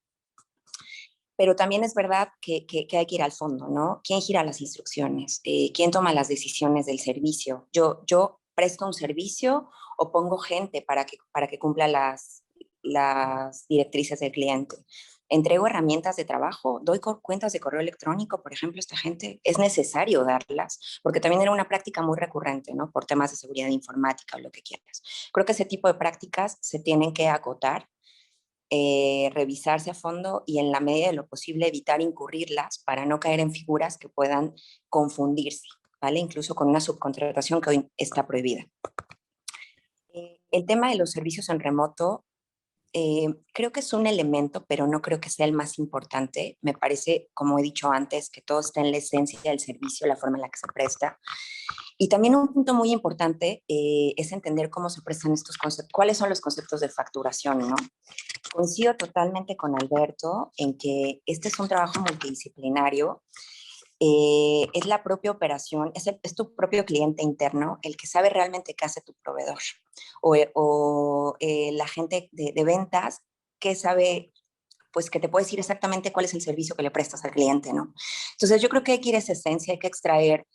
Pero también es verdad que hay que ir al fondo, ¿no? ¿Quién gira las instrucciones? ¿Quién toma las decisiones del servicio? ¿Yo presto un servicio o pongo gente para que cumpla las directrices del cliente? ¿Entrego herramientas de trabajo? ¿Doy cuentas de correo electrónico? Por ejemplo, esta gente es necesario darlas, porque también era una práctica muy recurrente, ¿no? Por temas de seguridad informática o lo que quieras. Creo que ese tipo de prácticas se tienen que acotar, revisarse a fondo y en la medida de lo posible evitar incurrirlas para no caer en figuras que puedan confundirse, ¿vale? Incluso con una subcontratación que hoy está prohibida. El tema de los servicios en remoto, creo que es un elemento, pero no creo que sea el más importante. Me parece, como he dicho antes, que todo está en la esencia del servicio, la forma en la que se presta. Y también un punto muy importante es entender cómo se prestan estos conceptos, cuáles son los conceptos de facturación, ¿no? Coincido totalmente con Alberto en que este es un trabajo multidisciplinario. Es la propia operación, es tu propio cliente interno el que sabe realmente qué hace tu proveedor o la gente de ventas que sabe, pues que te puede decir exactamente cuál es el servicio que le prestas al cliente, ¿no? Entonces yo creo que hay que ir a esa esencia, hay que extraer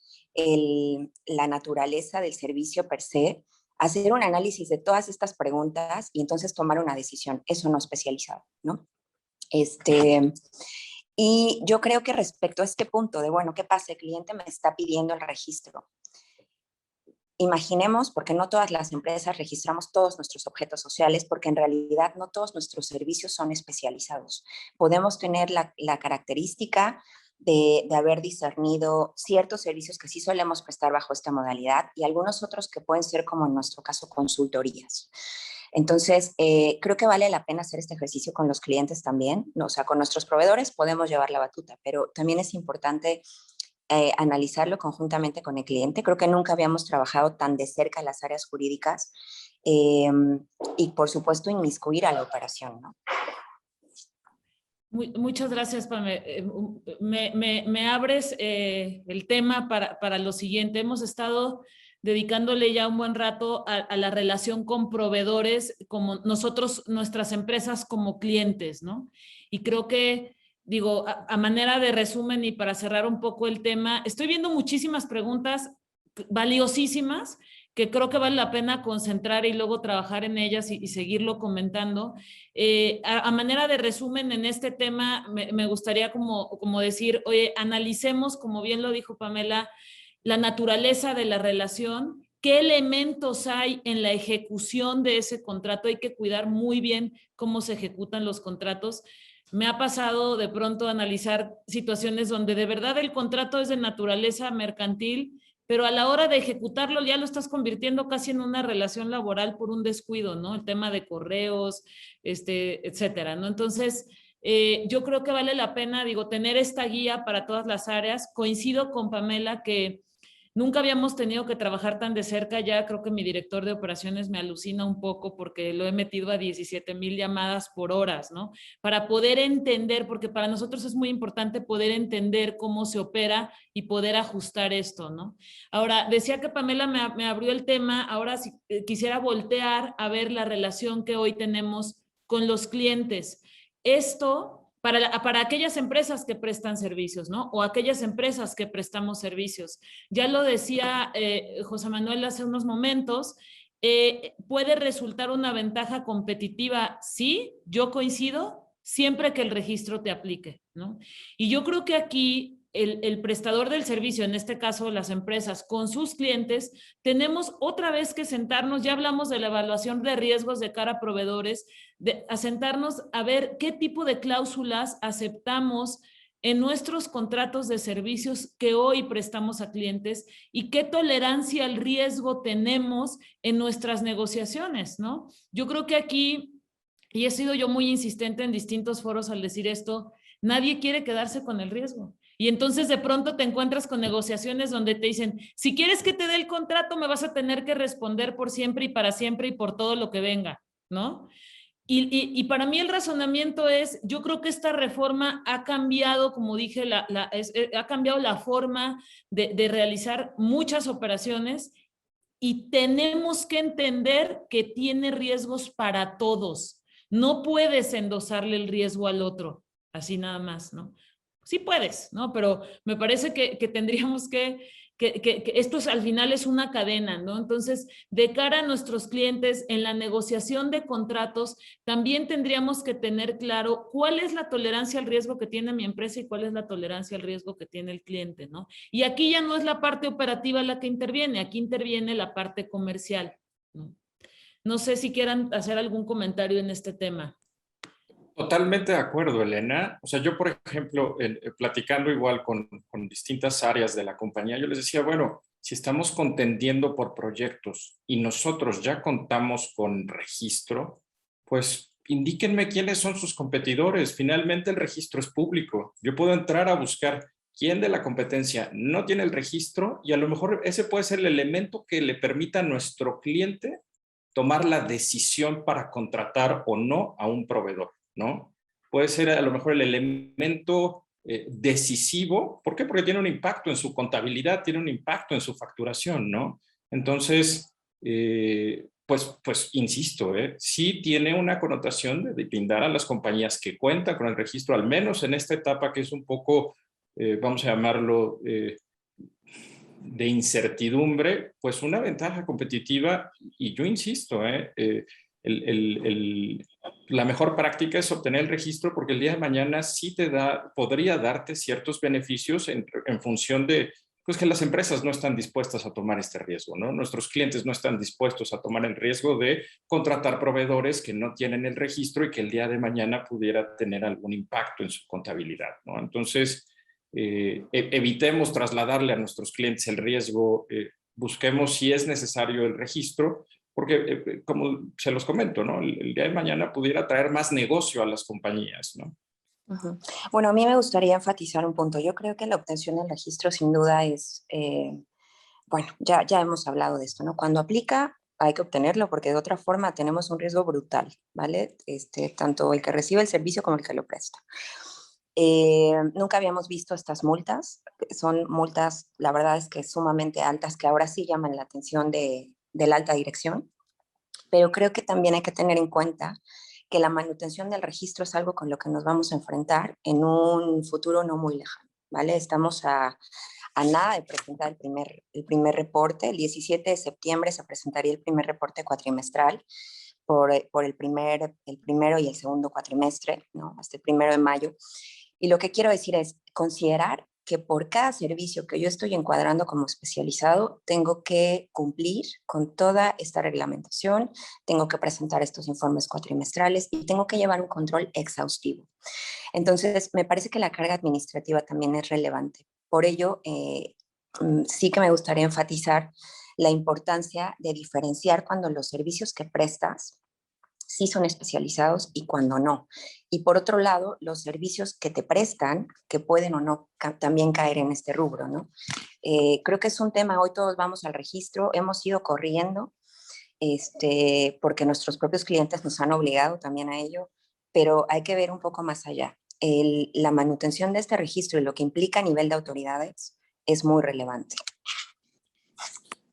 la naturaleza del servicio per se, hacer un análisis de todas estas preguntas y entonces tomar una decisión. Eso no especializado, ¿no? Y yo creo que respecto a este punto de, bueno, ¿qué pasa? El cliente me está pidiendo el registro. Imaginemos, porque no todas las empresas registramos todos nuestros objetos sociales, porque en realidad no todos nuestros servicios son especializados. Podemos tener la característica de haber discernido ciertos servicios que sí solemos prestar bajo esta modalidad y algunos otros que pueden ser, como en nuestro caso, consultorías. Entonces, creo que vale la pena hacer este ejercicio con los clientes también, ¿no? O sea, con nuestros proveedores podemos llevar la batuta, pero también es importante analizarlo conjuntamente con el cliente. Creo que nunca habíamos trabajado tan de cerca las áreas jurídicas y, por supuesto, inmiscuir a la operación, ¿no? Muchas gracias, Pame. Me abres el tema para lo siguiente. Hemos estado dedicándole ya un buen rato a la relación con proveedores, como nosotros, nuestras empresas como clientes, ¿no? Y creo que, digo, a manera de resumen y para cerrar un poco el tema, estoy viendo muchísimas preguntas valiosísimas que creo que vale la pena concentrar y luego trabajar en ellas y seguirlo comentando. A manera de resumen en este tema, me gustaría como decir, oye, analicemos, como bien lo dijo Pamela, la naturaleza de la relación, qué elementos hay en la ejecución de ese contrato. Hay que cuidar muy bien cómo se ejecutan los contratos. Me ha pasado de pronto analizar situaciones donde de verdad el contrato es de naturaleza mercantil, pero a la hora de ejecutarlo ya lo estás convirtiendo casi en una relación laboral por un descuido, ¿no? El tema de correos, etcétera, ¿no? Entonces, yo creo que vale la pena, digo, tener esta guía para todas las áreas. Coincido con Pamela que nunca habíamos tenido que trabajar tan de cerca. Ya creo que mi director de operaciones me alucina un poco porque lo he metido a 17,000 llamadas por horas, ¿no? Para poder entender, porque para nosotros es muy importante poder entender cómo se opera y poder ajustar esto, ¿no? Ahora, decía que Pamela me abrió el tema. Ahora si quisiera voltear a ver la relación que hoy tenemos con los clientes. Esto para aquellas empresas que prestan servicios, ¿no? O aquellas empresas que prestamos servicios. Ya lo decía José Manuel hace unos momentos, puede resultar una ventaja competitiva, sí, yo coincido, siempre que el registro te aplique, ¿no? Y yo creo que aquí el prestador del servicio, en este caso las empresas, con sus clientes, tenemos otra vez que sentarnos. Ya hablamos de la evaluación de riesgos de cara a proveedores, a sentarnos a ver qué tipo de cláusulas aceptamos en nuestros contratos de servicios que hoy prestamos a clientes y qué tolerancia al riesgo tenemos en nuestras negociaciones, ¿no? Yo creo que aquí, y he sido yo muy insistente en distintos foros al decir esto, nadie quiere quedarse con el riesgo. Y entonces de pronto te encuentras con negociaciones donde te dicen, si quieres que te dé el contrato, me vas a tener que responder por siempre y para siempre y por todo lo que venga, ¿no? Y para mí el razonamiento es, yo creo que esta reforma ha cambiado, como dije, ha cambiado la forma de realizar muchas operaciones y tenemos que entender que tiene riesgos para todos. No puedes endosarle el riesgo al otro, así nada más, ¿no? Sí puedes, ¿no? Pero me parece que tendríamos que esto al final es una cadena, ¿no? Entonces, de cara a nuestros clientes, en la negociación de contratos, también tendríamos que tener claro cuál es la tolerancia al riesgo que tiene mi empresa y cuál es la tolerancia al riesgo que tiene el cliente, ¿no? Y aquí ya no es la parte operativa la que interviene, aquí interviene la parte comercial, ¿no? No sé si quieran hacer algún comentario en este tema. Totalmente de acuerdo, Elena. O sea, yo, por ejemplo, platicando igual con distintas áreas de la compañía, yo les decía, bueno, si estamos contendiendo por proyectos y nosotros ya contamos con registro, pues indíquenme quiénes son sus competidores. Finalmente el registro es público. Yo puedo entrar a buscar quién de la competencia no tiene el registro y a lo mejor ese puede ser el elemento que le permita a nuestro cliente tomar la decisión para contratar o no a un proveedor, ¿no? Puede ser a lo mejor el elemento decisivo. ¿Por qué? Porque tiene un impacto en su contabilidad, tiene un impacto en su facturación, ¿no? Entonces, pues insisto, sí tiene una connotación de brindar a las compañías que cuentan con el registro, al menos en esta etapa que es un poco, vamos a llamarlo, de incertidumbre, pues una ventaja competitiva. Y yo insisto, la mejor práctica es obtener el registro, porque el día de mañana sí podría darte ciertos beneficios en función de pues que las empresas no están dispuestas a tomar este riesgo, ¿no? Nuestros clientes no están dispuestos a tomar el riesgo de contratar proveedores que no tienen el registro y que el día de mañana pudiera tener algún impacto en su contabilidad, ¿no? Entonces, evitemos trasladarle a nuestros clientes el riesgo, busquemos si es necesario el registro, porque como se los comento, ¿no? El día de mañana pudiera traer más negocio a las compañías, ¿no? Bueno, a mí me gustaría enfatizar un punto. Yo creo que la obtención del registro sin duda es, bueno, ya hemos hablado de esto, ¿no? Cuando aplica hay que obtenerlo porque de otra forma tenemos un riesgo brutal, ¿vale? Tanto el que recibe el servicio como el que lo presta. Nunca habíamos visto estas multas. Son multas, la verdad es que sumamente altas, que ahora sí llaman la atención de la alta dirección. Pero creo que también hay que tener en cuenta que la manutención del registro es algo con lo que nos vamos a enfrentar en un futuro no muy lejano, ¿vale? Estamos a nada de presentar el primer reporte. El 17 de septiembre se presentaría el primer reporte cuatrimestral por el primero y el segundo cuatrimestre, ¿no? Hasta el 1 de mayo. Y lo que quiero decir es considerar que por cada servicio que yo estoy encuadrando como especializado, tengo que cumplir con toda esta reglamentación, tengo que presentar estos informes cuatrimestrales y tengo que llevar un control exhaustivo. Entonces, me parece que la carga administrativa también es relevante. Por ello, sí que me gustaría enfatizar la importancia de diferenciar cuando los servicios que prestas sí son especializados y cuando no. Y por otro lado, los servicios que te prestan, que pueden o no también caer en este rubro, ¿no? Creo que es un tema, hoy todos vamos al registro, hemos ido corriendo, porque nuestros propios clientes nos han obligado también a ello, pero hay que ver un poco más allá. La manutención de este registro y lo que implica a nivel de autoridades es muy relevante.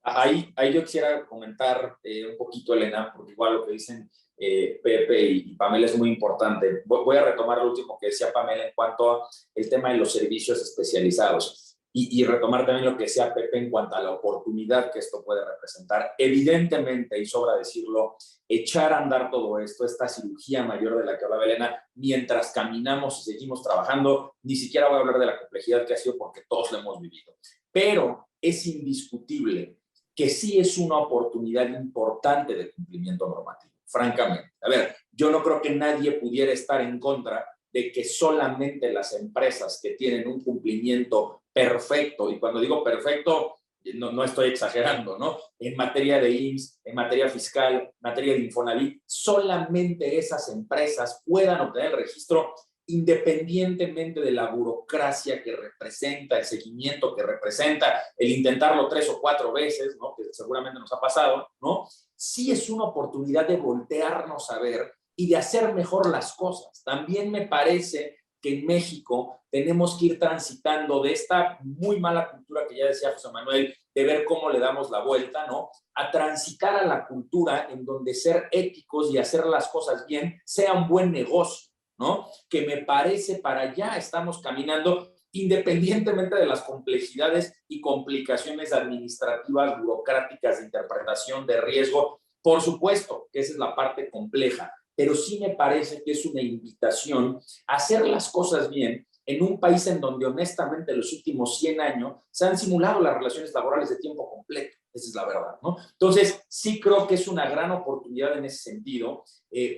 Ahí yo quisiera comentar un poquito, Elena, porque igual lo que dicen Pepe y Pamela es muy importante. Voy a retomar lo último que decía Pamela en cuanto al tema de los servicios especializados y retomar también lo que decía Pepe en cuanto a la oportunidad que esto puede representar. Evidentemente, y sobra decirlo, echar a andar todo esto, esta cirugía mayor de la que hablaba Elena, mientras caminamos y seguimos trabajando, ni siquiera voy a hablar de la complejidad que ha sido porque todos lo hemos vivido. Pero es indiscutible que sí es una oportunidad importante de cumplimiento normativo, francamente. A ver, yo no creo que nadie pudiera estar en contra de que solamente las empresas que tienen un cumplimiento perfecto, y cuando digo perfecto, no estoy exagerando, ¿no? En materia de IMSS, en materia fiscal, en materia de Infonavit, solamente esas empresas puedan obtener el registro independientemente de la burocracia que representa, el seguimiento que representa, el intentarlo 3 o 4 veces, ¿no? Que seguramente nos ha pasado, ¿no? Sí es una oportunidad de voltearnos a ver y de hacer mejor las cosas. También me parece que en México tenemos que ir transitando de esta muy mala cultura que ya decía José Manuel, de ver cómo le damos la vuelta, ¿no? A transitar a la cultura en donde ser éticos y hacer las cosas bien sea un buen negocio, ¿no? Que me parece para allá estamos caminando, independientemente de las complejidades y complicaciones administrativas, burocráticas, de interpretación, de riesgo. Por supuesto que esa es la parte compleja, pero sí me parece que es una invitación a hacer las cosas bien en un país en donde honestamente los últimos 100 años se han simulado las relaciones laborales de tiempo completo. Esa es la verdad, ¿no? Entonces, sí creo que es una gran oportunidad en ese sentido.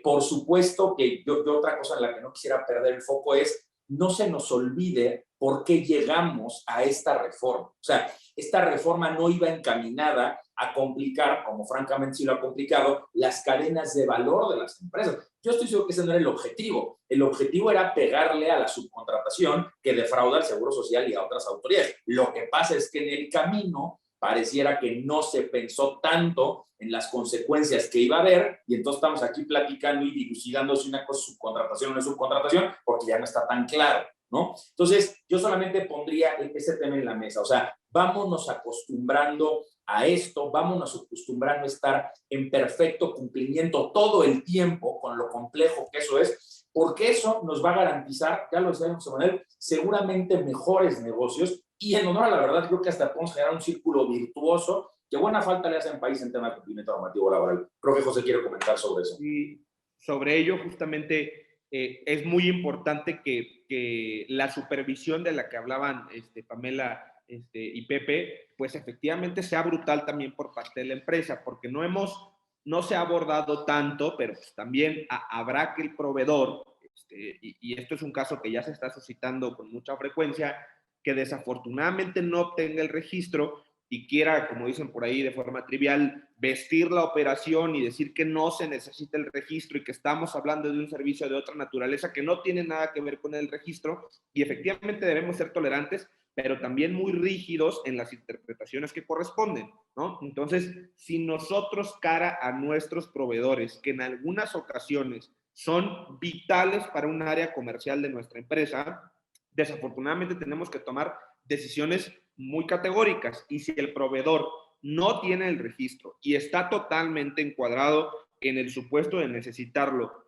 Por supuesto que yo otra cosa en la que no quisiera perder el foco es no se nos olvide por qué llegamos a esta reforma. O sea, esta reforma no iba encaminada a complicar, como francamente sí lo ha complicado, las cadenas de valor de las empresas. Yo estoy seguro que ese no era el objetivo. El objetivo era pegarle a la subcontratación que defrauda al Seguro Social y a otras autoridades. Lo que pasa es que en el camino pareciera que no se pensó tanto en las consecuencias que iba a haber, y entonces estamos aquí platicando y dilucidando si una cosa es subcontratación o no es subcontratación, porque ya no está tan claro, ¿no? Entonces, yo solamente pondría ese tema en la mesa. O sea, vámonos acostumbrando a esto, vámonos acostumbrando a estar en perfecto cumplimiento todo el tiempo con lo complejo que eso es, porque eso nos va a garantizar, ya lo decía José Manuel, seguramente mejores negocios, y en honor a la verdad creo que hasta podemos generar un círculo virtuoso que buena falta le hace al país en tema de cumplimiento normativo laboral. Creo que José quiere comentar sobre eso. Y sobre ello justamente es muy importante que la supervisión de la que hablaban Pamela y Pepe, pues efectivamente sea brutal también por parte de la empresa, porque no se ha abordado tanto, pero pues también habrá que el proveedor, y esto es un caso que ya se está suscitando con mucha frecuencia, que desafortunadamente no obtenga el registro y quiera, como dicen por ahí de forma trivial, vestir la operación y decir que no se necesita el registro y que estamos hablando de un servicio de otra naturaleza que no tiene nada que ver con el registro, y efectivamente debemos ser tolerantes, pero también muy rígidos en las interpretaciones que corresponden, ¿no? Entonces, si nosotros cara a nuestros proveedores, que en algunas ocasiones son vitales para un área comercial de nuestra empresa, desafortunadamente tenemos que tomar decisiones muy categóricas, y si el proveedor no tiene el registro y está totalmente encuadrado en el supuesto de necesitarlo,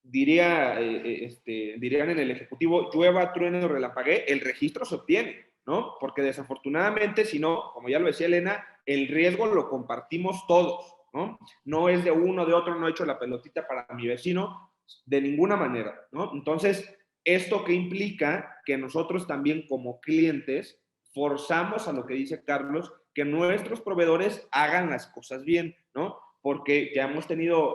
dirían en el ejecutivo, llueva, truene o relampaguee, el registro se obtiene, ¿no? Porque desafortunadamente, si no, como ya lo decía Elena, el riesgo lo compartimos todos, ¿no? No es de uno, de otro, no he hecho la pelotita para mi vecino, de ninguna manera, ¿no? Entonces, ¿esto qué implica? Que nosotros también como clientes forzamos a lo que dice Carlos, que nuestros proveedores hagan las cosas bien, ¿no? Porque ya hemos tenido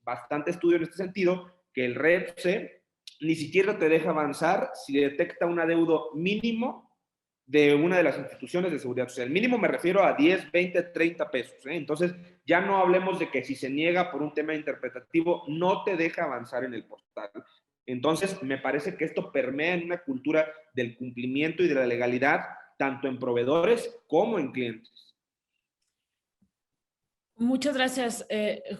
bastante estudio en este sentido, que el REPSE ni siquiera te deja avanzar si detecta un adeudo mínimo de una de las instituciones de seguridad social. El mínimo me refiero a 10, 20, 30 pesos. Entonces, ya no hablemos de que si se niega por un tema interpretativo, no te deja avanzar en el portal. Entonces, me parece que esto permea en una cultura del cumplimiento y de la legalidad, tanto en proveedores como en clientes. Muchas gracias,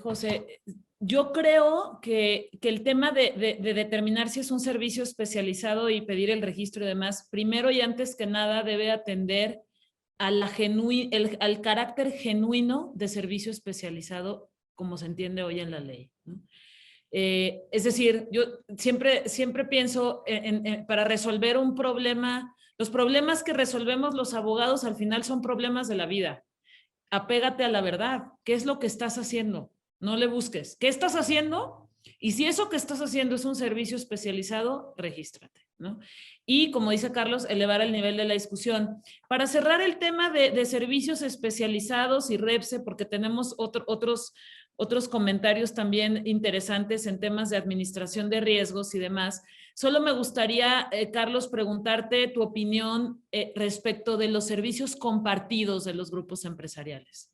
José. Yo creo que el tema de determinar si es un servicio especializado y pedir el registro y demás, primero y antes que nada debe atender a al carácter genuino de servicio especializado, como se entiende hoy en la ley, ¿no? Es decir, yo siempre pienso para resolver un problema, los problemas que resolvemos los abogados al final son problemas de la vida. Apégate a la verdad. ¿Qué es lo que estás haciendo? No le busques. ¿Qué estás haciendo? Y si eso que estás haciendo es un servicio especializado, regístrate, ¿no? Y como dice Carlos, elevar el nivel de la discusión. Para cerrar el tema de servicios especializados y REPSE, porque tenemos otros comentarios también interesantes en temas de administración de riesgos y demás. Solo me gustaría, Carlos, preguntarte tu opinión respecto de los servicios compartidos de los grupos empresariales.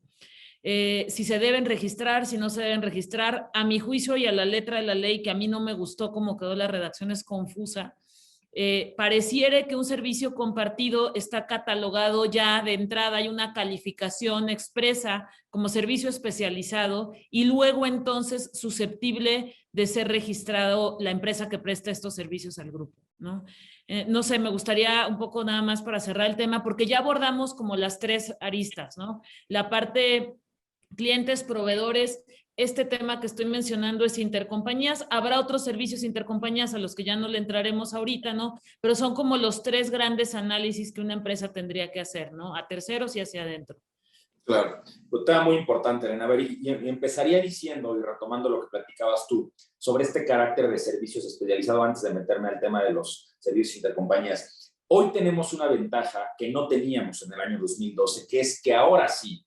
Si se deben registrar, si no se deben registrar. A mi juicio y a la letra de la ley, que a mí no me gustó cómo quedó la redacción, es confusa. Pareciera que un servicio compartido está catalogado ya de entrada, hay una calificación expresa como servicio especializado y luego entonces susceptible de ser registrado la empresa que presta estos servicios al grupo, ¿no? No sé, me gustaría un poco nada más para cerrar el tema, porque ya abordamos como las tres aristas, ¿no? La parte clientes, proveedores. Este tema que estoy mencionando es intercompañías. Habrá otros servicios intercompañías a los que ya no le entraremos ahorita, ¿no? Pero son como los tres grandes análisis que una empresa tendría que hacer, ¿no? A terceros y hacia adentro. Claro, un tema muy importante, Elena. A ver, y empezaría diciendo y retomando lo que platicabas tú sobre este carácter de servicios especializados antes de meterme al tema de los servicios intercompañías. Hoy tenemos una ventaja que no teníamos en el año 2012, que es que ahora sí,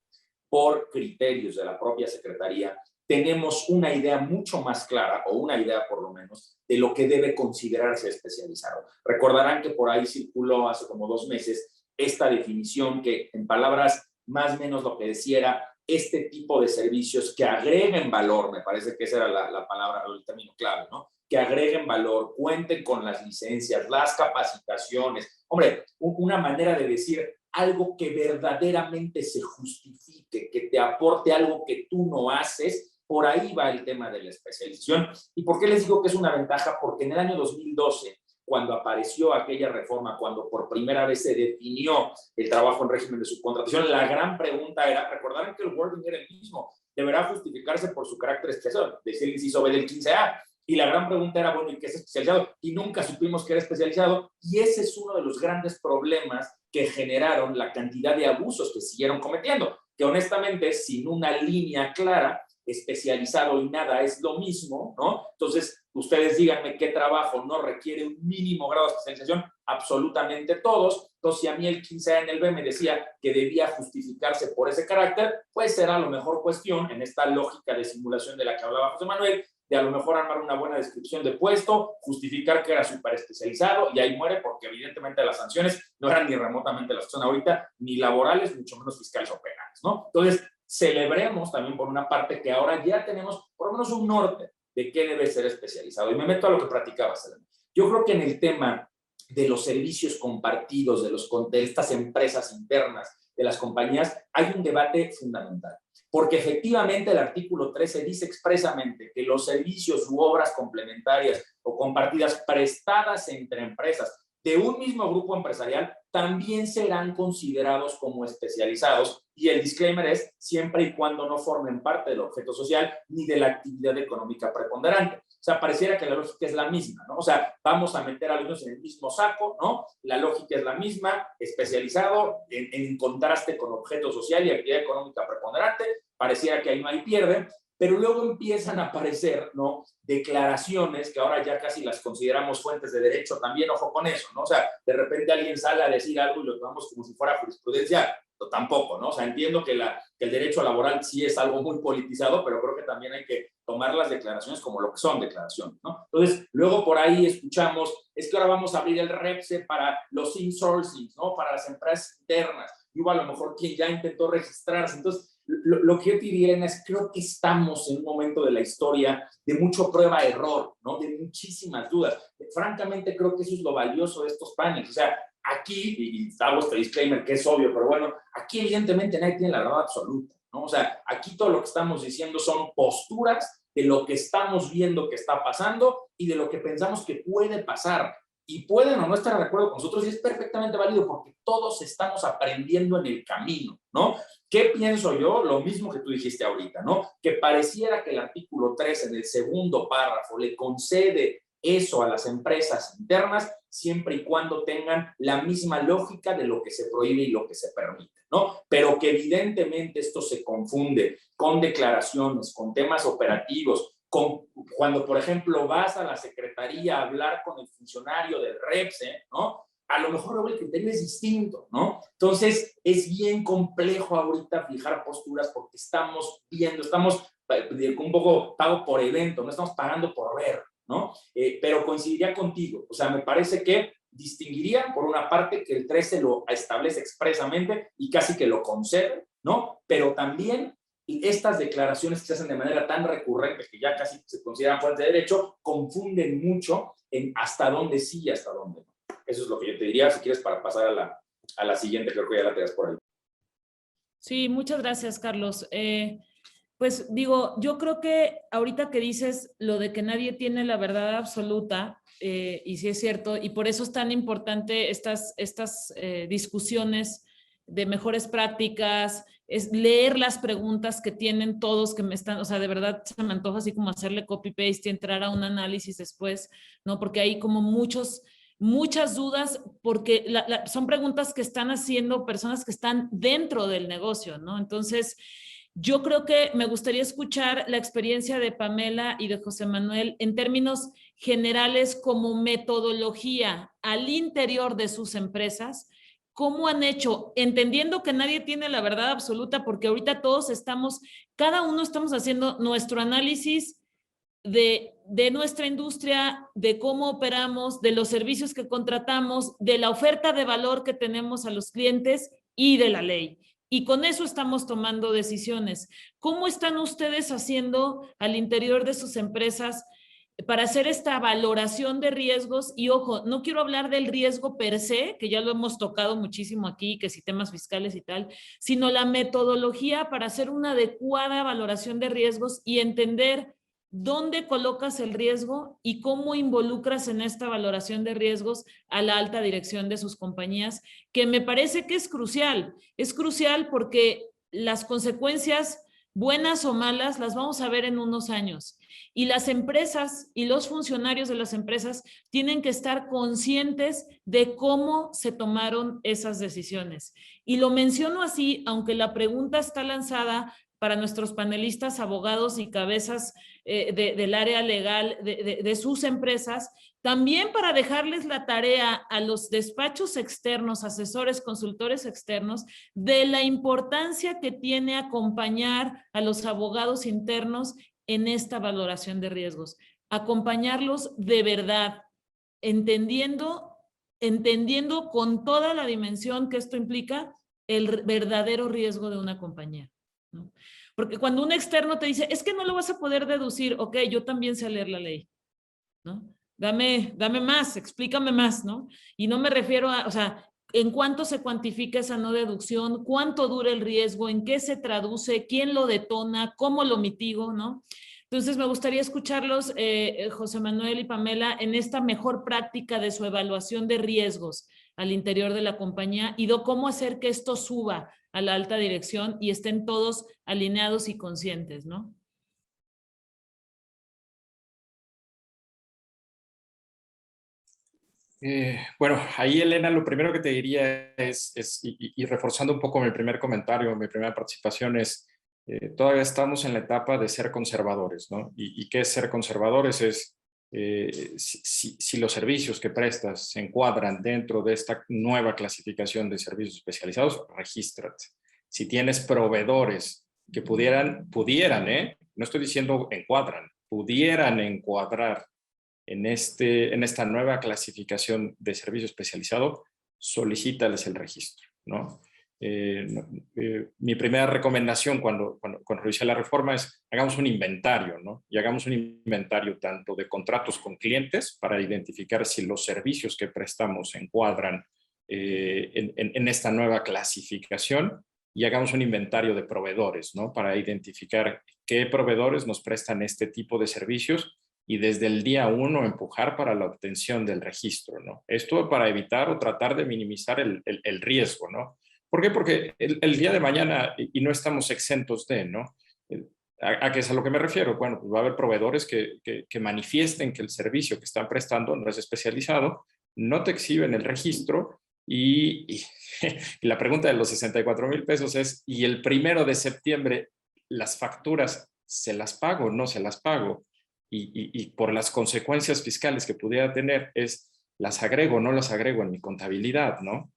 por criterios de la propia Secretaría, tenemos una idea mucho más clara, o una idea por lo menos, de lo que debe considerarse especializado. Recordarán que por ahí circuló hace como 2 meses esta definición que en palabras más o menos lo que decía era este tipo de servicios que agreguen valor, me parece que esa era la palabra, el término clave, ¿no? Que agreguen valor, cuenten con las licencias, las capacitaciones. Hombre, una manera de decir algo que verdaderamente se justifique, que te aporte algo que tú no haces. Por ahí va el tema de la especialización. ¿Y por qué les digo que es una ventaja? Porque en el año 2012, cuando apareció aquella reforma, cuando por primera vez se definió el trabajo en régimen de subcontratación, la gran pregunta era, recordarán que el wording era el mismo, deberá justificarse por su carácter especial, decía el inciso B del 15A. Y la gran pregunta era, bueno, ¿y qué es especializado? Y nunca supimos que era especializado. Y ese es uno de los grandes problemas que generaron la cantidad de abusos que siguieron cometiendo. Que honestamente, sin una línea clara, especializado y nada es lo mismo, ¿no? Entonces, ustedes díganme qué trabajo no requiere un mínimo grado de especialización, absolutamente todos. Entonces, si a mí el 15A en el B me decía que debía justificarse por ese carácter, pues será a lo mejor cuestión, en esta lógica de simulación de la que hablaba José Manuel, de a lo mejor armar una buena descripción de puesto, justificar que era súper especializado, y ahí muere porque evidentemente las sanciones no eran ni remotamente las que son ahorita, ni laborales, mucho menos fiscales o penales, ¿no? Entonces, celebremos también por una parte que ahora ya tenemos por lo menos un norte de qué debe ser especializado. Y me meto a lo que platicabas, Selena. Yo creo que en el tema de los servicios compartidos, de estas empresas internas, de las compañías, hay un debate fundamental. Porque efectivamente el artículo 13 dice expresamente que los servicios u obras complementarias o compartidas prestadas entre empresas de un mismo grupo empresarial también serán considerados como especializados, y el disclaimer es siempre y cuando no formen parte del objeto social ni de la actividad económica preponderante. O sea, pareciera que la lógica es la misma, ¿no? O sea, vamos a meter a algunos en el mismo saco, ¿no? La lógica es la misma, especializado en contraste con objeto social y actividad económica preponderante, pareciera que ahí no hay pierde. Pero luego empiezan a aparecer, ¿no?, declaraciones que ahora ya casi las consideramos fuentes de derecho también, ojo con eso, ¿no? O sea, de repente alguien sale a decir algo y lo tomamos como si fuera jurisprudencia, tampoco, ¿no? O sea, entiendo que el derecho laboral sí es algo muy politizado, pero creo que también hay que tomar las declaraciones como lo que son declaraciones, ¿no? Entonces, luego por ahí escuchamos, es que ahora vamos a abrir el REPSE para los insourcing, ¿no? Para las empresas internas. Y hubo a lo mejor quien ya intentó registrarse. Entonces, lo que yo te diría, Elena, es creo que estamos en un momento de la historia de mucho prueba-error, ¿no? De muchísimas dudas. Francamente, creo que eso es lo valioso de estos paneles. O sea, aquí, y hago este disclaimer que es obvio, pero bueno, aquí evidentemente nadie tiene la verdad absoluta, ¿no? O sea, aquí todo lo que estamos diciendo son posturas de lo que estamos viendo que está pasando y de lo que pensamos que puede pasar. Y pueden o no estar de acuerdo con nosotros, y es perfectamente válido porque todos estamos aprendiendo en el camino, ¿no? ¿Qué pienso yo? Lo mismo que tú dijiste ahorita, ¿no? Que pareciera que el artículo 13 en el segundo párrafo le concede eso a las empresas internas siempre y cuando tengan la misma lógica de lo que se prohíbe y lo que se permite, ¿no? Pero que evidentemente esto se confunde con declaraciones, con temas operativos, cuando, por ejemplo, vas a la secretaría a hablar con el funcionario del REPSE, ¿no? A lo mejor luego el criterio es distinto, ¿no? Entonces, es bien complejo ahorita fijar posturas porque estamos viendo, estamos un poco pago por evento, no estamos pagando por ver, ¿no? Pero coincidiría contigo, o sea, me parece que distinguiría, por una parte, que el 13 lo establece expresamente y casi que lo concede, ¿no? Pero también estas declaraciones que se hacen de manera tan recurrente que ya casi se consideran fuentes de derecho, confunden mucho en hasta dónde sí y hasta dónde no. Eso es lo que yo te diría, si quieres, para pasar a la siguiente, creo que ya la tengas por ahí. Sí, muchas gracias, Carlos. Pues digo, yo creo que ahorita que dices lo de que nadie tiene la verdad absoluta, y sí es cierto, y por eso es tan importante estas discusiones de mejores prácticas, es leer las preguntas que tienen todos que me están, o sea, de verdad se me antoja así como hacerle copy-paste y entrar a un análisis después, ¿no? Porque hay como muchas dudas, porque son preguntas que están haciendo personas que están dentro del negocio, ¿no? Entonces, yo creo que me gustaría escuchar la experiencia de Pamela y de José Manuel en términos generales como metodología al interior de sus empresas. ¿Cómo han hecho? Entendiendo que nadie tiene la verdad absoluta, porque ahorita todos cada uno estamos haciendo nuestro análisis de nuestra industria, de cómo operamos, de los servicios que contratamos, de la oferta de valor que tenemos a los clientes y de la ley. Y con eso estamos tomando decisiones. ¿Cómo están ustedes haciendo al interior de sus empresas para hacer esta valoración de riesgos? Y ojo, no quiero hablar del riesgo per se, que ya lo hemos tocado muchísimo aquí, que si temas fiscales y tal, sino la metodología para hacer una adecuada valoración de riesgos y entender dónde colocas el riesgo y cómo involucras en esta valoración de riesgos a la alta dirección de sus compañías, que me parece que es crucial. Es crucial porque las consecuencias, buenas o malas, las vamos a ver en unos años. Y las empresas y los funcionarios de las empresas tienen que estar conscientes de cómo se tomaron esas decisiones. Y lo menciono así, aunque la pregunta está lanzada para nuestros panelistas, abogados y cabezas del área legal de sus empresas, también para dejarles la tarea a los despachos externos, asesores, consultores externos, de la importancia que tiene acompañar a los abogados internos en esta valoración de riesgos. Acompañarlos de verdad, entendiendo con toda la dimensión que esto implica el verdadero riesgo de una compañía, ¿no? Porque cuando un externo te dice, es que no lo vas a poder deducir, ok, yo también sé leer la ley, ¿no? Dame más, explícame más, ¿no? Y no me refiero a, o sea, ¿en cuánto se cuantifica esa no deducción? ¿Cuánto dura el riesgo? ¿En qué se traduce? ¿Quién lo detona? ¿Cómo lo mitigo? ¿No? Entonces, me gustaría escucharlos, José Manuel y Pamela, en esta mejor práctica de su evaluación de riesgos al interior de la compañía y de cómo hacer que esto suba a la alta dirección y estén todos alineados y conscientes, ¿no? Bueno, ahí Elena, lo primero que te diría es y reforzando un poco mi primer comentario, mi primera participación es, todavía estamos en la etapa de ser conservadores, ¿no? ¿Y qué es ser conservadores? Es si los servicios que prestas se encuadran dentro de esta nueva clasificación de servicios especializados, regístrate. Si tienes proveedores que pudieran, no estoy diciendo encuadran, pudieran encuadrar en esta nueva clasificación de servicio especializado, solicítales el registro, ¿no? Mi primera recomendación cuando revisé la reforma es hagamos un inventario, ¿no? Y hagamos un inventario tanto de contratos con clientes para identificar si los servicios que prestamos se encuadran en esta nueva clasificación, y hagamos un inventario de proveedores, ¿no? Para identificar qué proveedores nos prestan este tipo de servicios y desde el día 1 empujar para la obtención del registro, ¿no? Esto para evitar o tratar de minimizar el riesgo, ¿no? ¿Por qué? Porque el día de mañana, y no estamos exentos de, ¿no? ¿A qué es a lo que me refiero? Bueno, pues va a haber proveedores que manifiesten que el servicio que están prestando no es especializado, no te exhiben el registro y la pregunta de los 64,000 pesos es, ¿y el 1 de septiembre las facturas se las pago o no se las pago? Y por las consecuencias fiscales que pudiera tener es, ¿las agrego o no las agrego en mi contabilidad, no?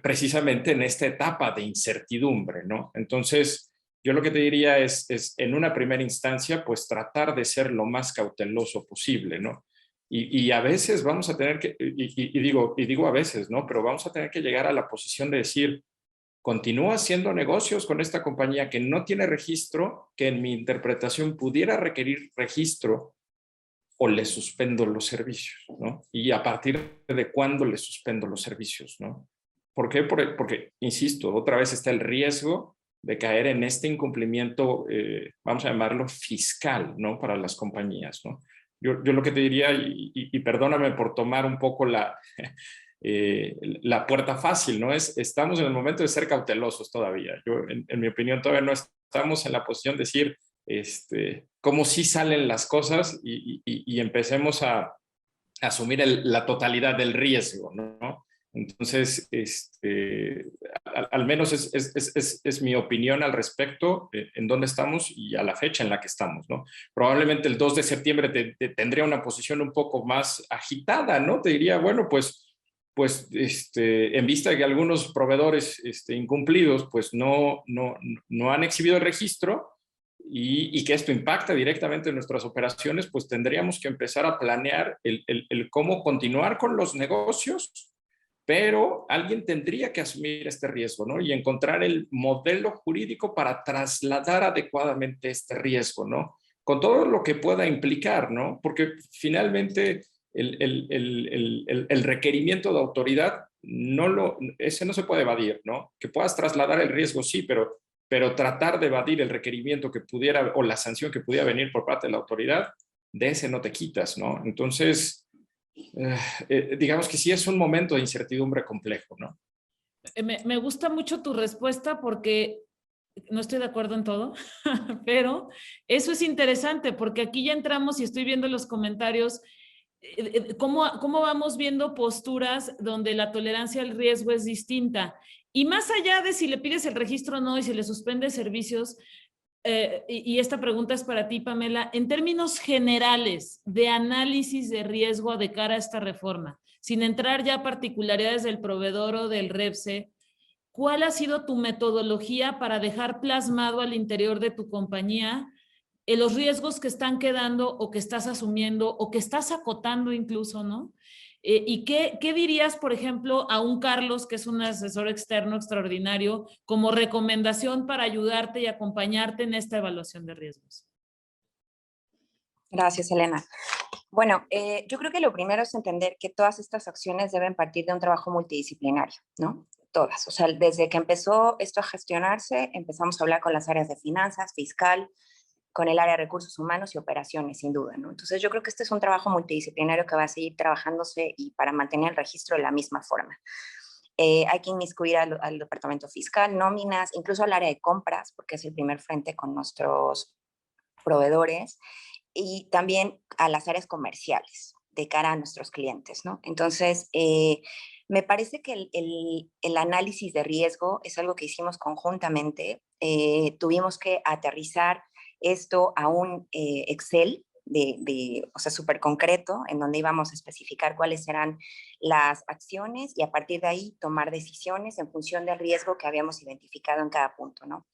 Precisamente en esta etapa de incertidumbre, ¿no? Entonces, yo lo que te diría es en una primera instancia, pues tratar de ser lo más cauteloso posible, ¿no? Y a veces vamos a tener que, digo a veces, ¿no? Pero vamos a tener que llegar a la posición de decir, continúo haciendo negocios con esta compañía que no tiene registro, que en mi interpretación pudiera requerir registro, o le suspendo los servicios, ¿no? Y a partir de cuándo le suspendo los servicios, ¿no? ¿Por qué? Porque, insisto, otra vez está el riesgo de caer en este incumplimiento, vamos a llamarlo fiscal, ¿no? Para las compañías, ¿no? Yo lo que te diría, y perdóname por tomar un poco la puerta fácil, ¿no? Estamos en el momento de ser cautelosos todavía. Yo, en mi opinión, todavía no estamos en la posición de decir cómo sí salen las cosas y empecemos a asumir la totalidad del riesgo, ¿no? Entonces, al menos es mi opinión al respecto, en dónde estamos y a la fecha en la que estamos, ¿no? Probablemente el 2 de septiembre tendría una posición un poco más agitada, ¿no? Te diría, bueno, pues pues en vista de que algunos proveedores incumplidos pues no han exhibido el registro y que esto impacta directamente en nuestras operaciones, pues tendríamos que empezar a planear el cómo continuar con los negocios, pero alguien tendría que asumir este riesgo, ¿no? Y encontrar el modelo jurídico para trasladar adecuadamente este riesgo, ¿no? Con todo lo que pueda implicar, ¿no? Porque finalmente el requerimiento de autoridad ese no se puede evadir, ¿no? Que puedas trasladar el riesgo, sí, pero tratar de evadir el requerimiento que pudiera o la sanción que pudiera venir por parte de la autoridad, de ese no te quitas, ¿no? Entonces, digamos que sí es un momento de incertidumbre complejo, ¿no? Me gusta mucho tu respuesta porque no estoy de acuerdo en todo, pero eso es interesante porque aquí ya entramos y estoy viendo los comentarios, cómo vamos viendo posturas donde la tolerancia al riesgo es distinta. Y más allá de si le pides el registro o no y si le suspendes servicios, y esta pregunta es para ti, Pamela, en términos generales de análisis de riesgo de cara a esta reforma, sin entrar ya a particularidades del proveedor o del REPSE, ¿cuál ha sido tu metodología para dejar plasmado al interior de tu compañía los riesgos que están quedando o que estás asumiendo o que estás acotando incluso, ¿no? ¿Y qué dirías, por ejemplo, a un Carlos, que es un asesor externo extraordinario, como recomendación para ayudarte y acompañarte en esta evaluación de riesgos? Gracias, Elena. Bueno, yo creo que lo primero es entender que todas estas acciones deben partir de un trabajo multidisciplinario, ¿no? Todas. O sea, desde que empezó esto a gestionarse, empezamos a hablar con las áreas de finanzas, fiscal, con el área de recursos humanos y operaciones, sin duda, ¿no? Entonces yo creo que este es un trabajo multidisciplinario que va a seguir trabajándose y para mantener el registro de la misma forma. Hay que inmiscuir al departamento fiscal, nóminas, incluso al área de compras, porque es el primer frente con nuestros proveedores, y también a las áreas comerciales de cara a nuestros clientes, ¿no? Entonces, me parece que el análisis de riesgo es algo que hicimos conjuntamente. Tuvimos que aterrizar esto a un Excel o sea, súper concreto, en donde íbamos a especificar cuáles eran las acciones y a partir de ahí tomar decisiones en función del riesgo que habíamos identificado en cada punto, ¿no?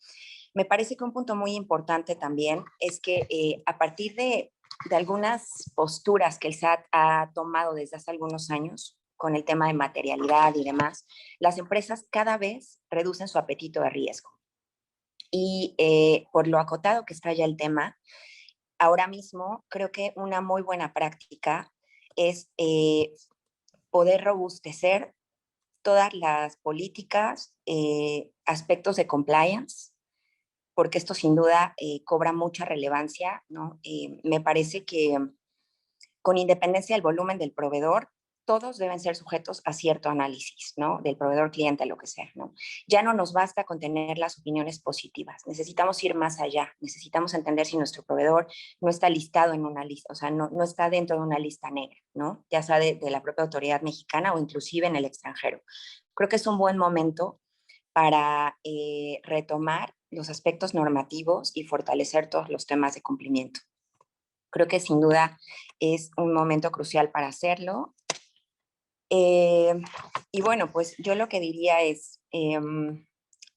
Me parece que un punto muy importante también es que a partir de algunas posturas que el SAT ha tomado desde hace algunos años con el tema de materialidad y demás, las empresas cada vez reducen su apetito de riesgo. Y por lo acotado que está ya el tema, ahora mismo creo que una muy buena práctica es poder robustecer todas las políticas, aspectos de compliance, porque esto sin duda cobra mucha relevancia, ¿no? Me parece que con independencia del volumen del proveedor, todos deben ser sujetos a cierto análisis, ¿no? Del proveedor cliente, lo que sea, ¿no? Ya no nos basta con tener las opiniones positivas, necesitamos ir más allá, necesitamos entender si nuestro proveedor no está listado en una lista, o sea, no está dentro de una lista negra, ¿no? Ya sea de la propia autoridad mexicana o inclusive en el extranjero. Creo que es un buen momento para retomar los aspectos normativos y fortalecer todos los temas de cumplimiento. Creo que sin duda es un momento crucial para hacerlo. Y bueno, pues yo lo que diría es,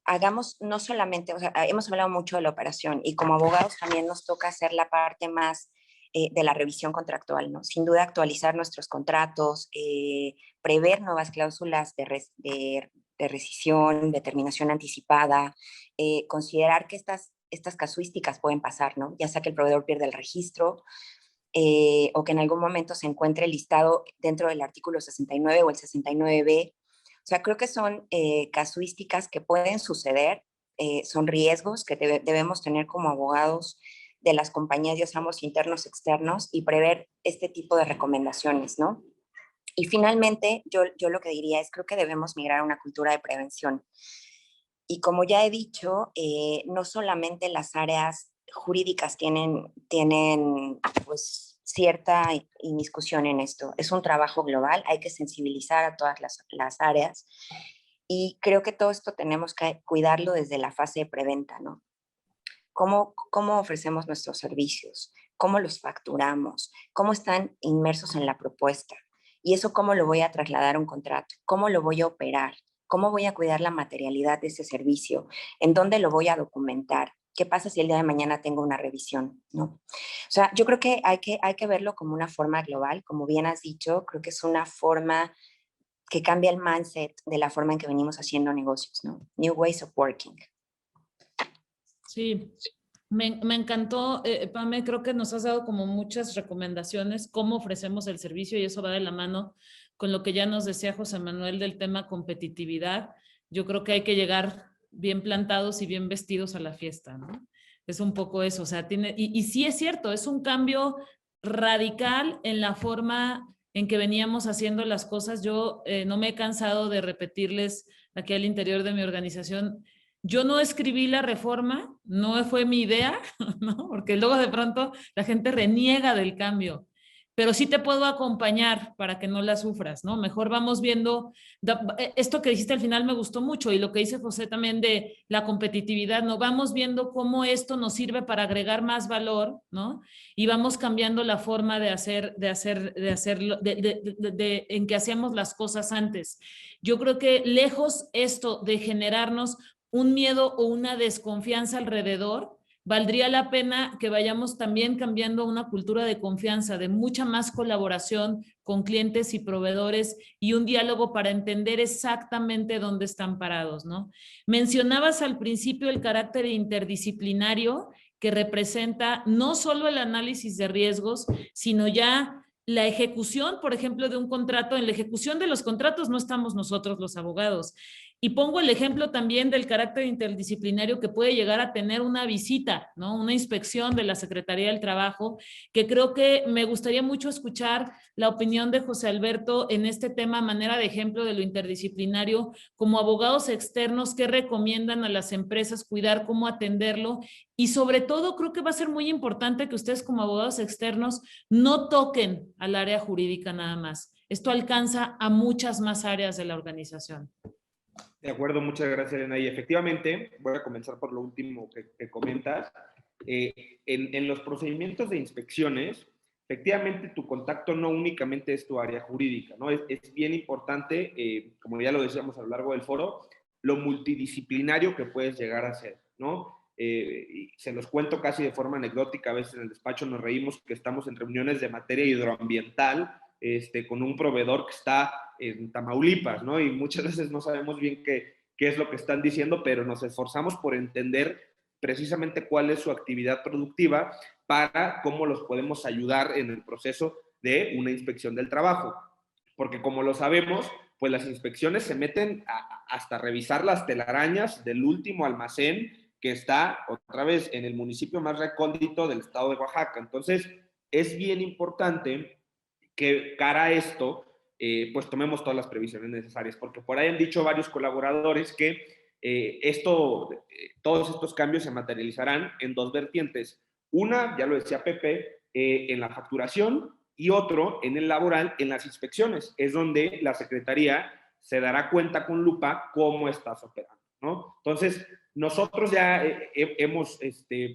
hagamos no solamente, o sea, hemos hablado mucho de la operación y como abogados también nos toca hacer la parte más de la revisión contractual, ¿no? Sin duda actualizar nuestros contratos, prever nuevas cláusulas de rescisión, de terminación anticipada, considerar que estas casuísticas pueden pasar, ¿no? Ya sea que el proveedor pierde el registro o que en algún momento se encuentre listado dentro del artículo 69 o el 69B. O sea, creo que son casuísticas que pueden suceder, son riesgos que debemos tener como abogados de las compañías, ya seamos internos, externos, y prever este tipo de recomendaciones, ¿no? Y finalmente, yo lo que diría es, creo que debemos migrar a una cultura de prevención. Y como ya he dicho, no solamente las áreas jurídicas tienen pues, cierta inmiscusión en esto. Es un trabajo global, hay que sensibilizar a todas las áreas. Y creo que todo esto tenemos que cuidarlo desde la fase de preventa, ¿no? ¿Cómo ofrecemos nuestros servicios? ¿Cómo los facturamos? ¿Cómo están inmersos en la propuesta? ¿Y eso cómo lo voy a trasladar a un contrato? ¿Cómo lo voy a operar? ¿Cómo voy a cuidar la materialidad de ese servicio? ¿En dónde lo voy a documentar? ¿Qué pasa si el día de mañana tengo una revisión? ¿No? O sea, yo creo que hay que verlo como una forma global, como bien has dicho, creo que es una forma que cambia el mindset de la forma en que venimos haciendo negocios, ¿no? New ways of working. Sí, me encantó, Pame, creo que nos has dado como muchas recomendaciones, cómo ofrecemos el servicio y eso va de la mano con lo que ya nos decía José Manuel del tema competitividad. Yo creo que hay que llegar bien plantados y bien vestidos a la fiesta, ¿no? Es un poco eso, o sea, y sí es cierto, es un cambio radical en la forma en que veníamos haciendo las cosas. Yo no me he cansado de repetirles aquí al interior de mi organización. Yo no escribí la reforma, no fue mi idea, ¿no? Porque luego de pronto la gente reniega del cambio, pero sí te puedo acompañar para que no la sufras, ¿no? Mejor vamos viendo, esto que dijiste al final me gustó mucho y lo que dice José también de la competitividad, ¿no? Vamos viendo cómo esto nos sirve para agregar más valor, ¿no? Y vamos cambiando la forma de hacerlo, en que hacíamos las cosas antes. Yo creo que lejos esto de generarnos un miedo o una desconfianza alrededor, valdría la pena que vayamos también cambiando una cultura de confianza, de mucha más colaboración con clientes y proveedores y un diálogo para entender exactamente dónde están parados, ¿no? Mencionabas al principio el carácter interdisciplinario que representa no solo el análisis de riesgos, sino ya la ejecución, por ejemplo, de un contrato. En la ejecución de los contratos no estamos nosotros los abogados. Y pongo el ejemplo también del carácter interdisciplinario que puede llegar a tener una visita, ¿no? Una inspección de la Secretaría del Trabajo, que creo que me gustaría mucho escuchar la opinión de José Alberto en este tema, a manera de ejemplo de lo interdisciplinario, como abogados externos, ¿qué recomiendan a las empresas cuidar, cómo atenderlo? Y sobre todo, creo que va a ser muy importante que ustedes como abogados externos no toquen al área jurídica nada más. Esto alcanza a muchas más áreas de la organización. De acuerdo, muchas gracias, Elena. Y efectivamente, voy a comenzar por lo último que comentas. En los procedimientos de inspecciones, efectivamente tu contacto no únicamente es tu área jurídica, ¿no? Es bien importante, como ya lo decíamos a lo largo del foro, lo multidisciplinario que puedes llegar a ser, ¿no? Y se los cuento casi de forma anecdótica, a veces en el despacho nos reímos que estamos en reuniones de materia hidroambiental con un proveedor que está en Tamaulipas, ¿no? Y muchas veces no sabemos bien qué es lo que están diciendo, pero nos esforzamos por entender precisamente cuál es su actividad productiva para cómo los podemos ayudar en el proceso de una inspección del trabajo. Porque como lo sabemos, pues las inspecciones se meten hasta revisar las telarañas del último almacén que está otra vez en el municipio más recóndito del estado de Oaxaca. Entonces, es bien importante que cara a esto, pues tomemos todas las previsiones necesarias, porque por ahí han dicho varios colaboradores que todos estos cambios se materializarán en dos vertientes. Una, ya lo decía Pepe, en la facturación, y otro, en el laboral, en las inspecciones. Es donde la Secretaría se dará cuenta con lupa cómo estás operando, ¿no? Entonces, nosotros ya hemos,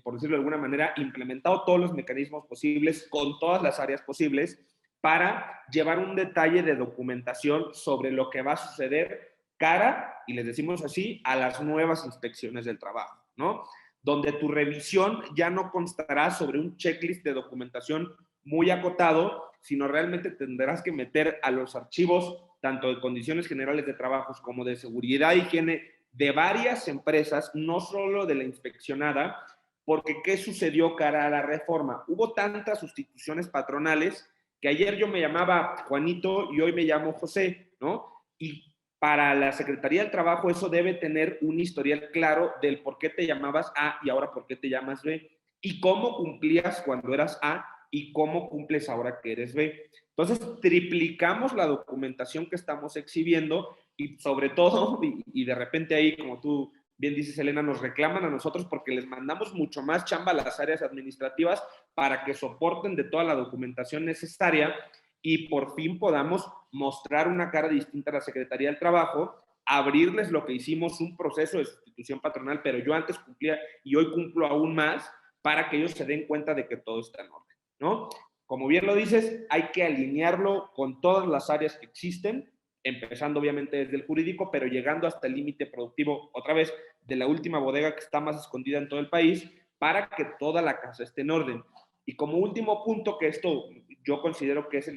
por decirlo de alguna manera, implementado todos los mecanismos posibles con todas las áreas posibles para llevar un detalle de documentación sobre lo que va a suceder cara, y les decimos así, a las nuevas inspecciones del trabajo, ¿no? Donde tu revisión ya no constará sobre un checklist de documentación muy acotado, sino realmente tendrás que meter a los archivos, tanto de condiciones generales de trabajos como de seguridad e higiene de varias empresas, no solo de la inspeccionada, porque ¿qué sucedió cara a la reforma? Hubo tantas sustituciones patronales que ayer yo me llamaba Juanito y hoy me llamo José, ¿no? Y para la Secretaría del Trabajo eso debe tener un historial claro del por qué te llamabas A y ahora por qué te llamas B, y cómo cumplías cuando eras A y cómo cumples ahora que eres B. Entonces, triplicamos la documentación que estamos exhibiendo y sobre todo, y de repente ahí, como tú bien dices, Elena, nos reclaman a nosotros porque les mandamos mucho más chamba a las áreas administrativas para que soporten de toda la documentación necesaria y por fin podamos mostrar una cara distinta a la Secretaría del Trabajo, abrirles lo que hicimos, un proceso de sustitución patronal, pero yo antes cumplía y hoy cumplo aún más para que ellos se den cuenta de que todo está en orden, ¿no? Como bien lo dices, hay que alinearlo con todas las áreas que existen, empezando obviamente desde el jurídico, pero llegando hasta el límite productivo, otra vez, de la última bodega que está más escondida en todo el país, para que toda la casa esté en orden. Y como último punto, que esto yo considero que es,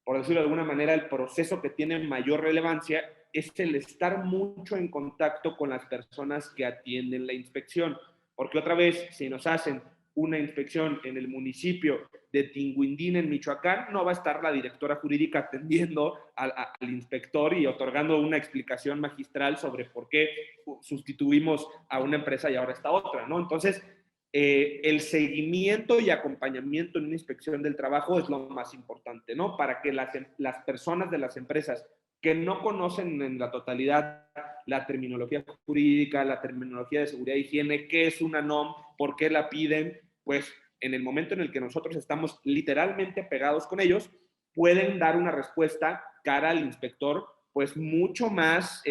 por decirlo de alguna manera, el proceso que tiene mayor relevancia, es el estar mucho en contacto con las personas que atienden la inspección. Porque otra vez, si nos hacen una inspección en el municipio de Tinguindín, en Michoacán, no va a estar la directora jurídica atendiendo al inspector y otorgando una explicación magistral sobre por qué sustituimos a una empresa y ahora está otra, ¿no? Entonces, el seguimiento y acompañamiento en una inspección del trabajo es lo más importante, ¿no? Para que las personas de las empresas que no conocen en la totalidad la terminología jurídica, la terminología de seguridad e higiene, qué es una NOM, por qué la piden, pues en el momento en el que nosotros estamos literalmente pegados con ellos, pueden dar una respuesta cara al inspector, pues mucho más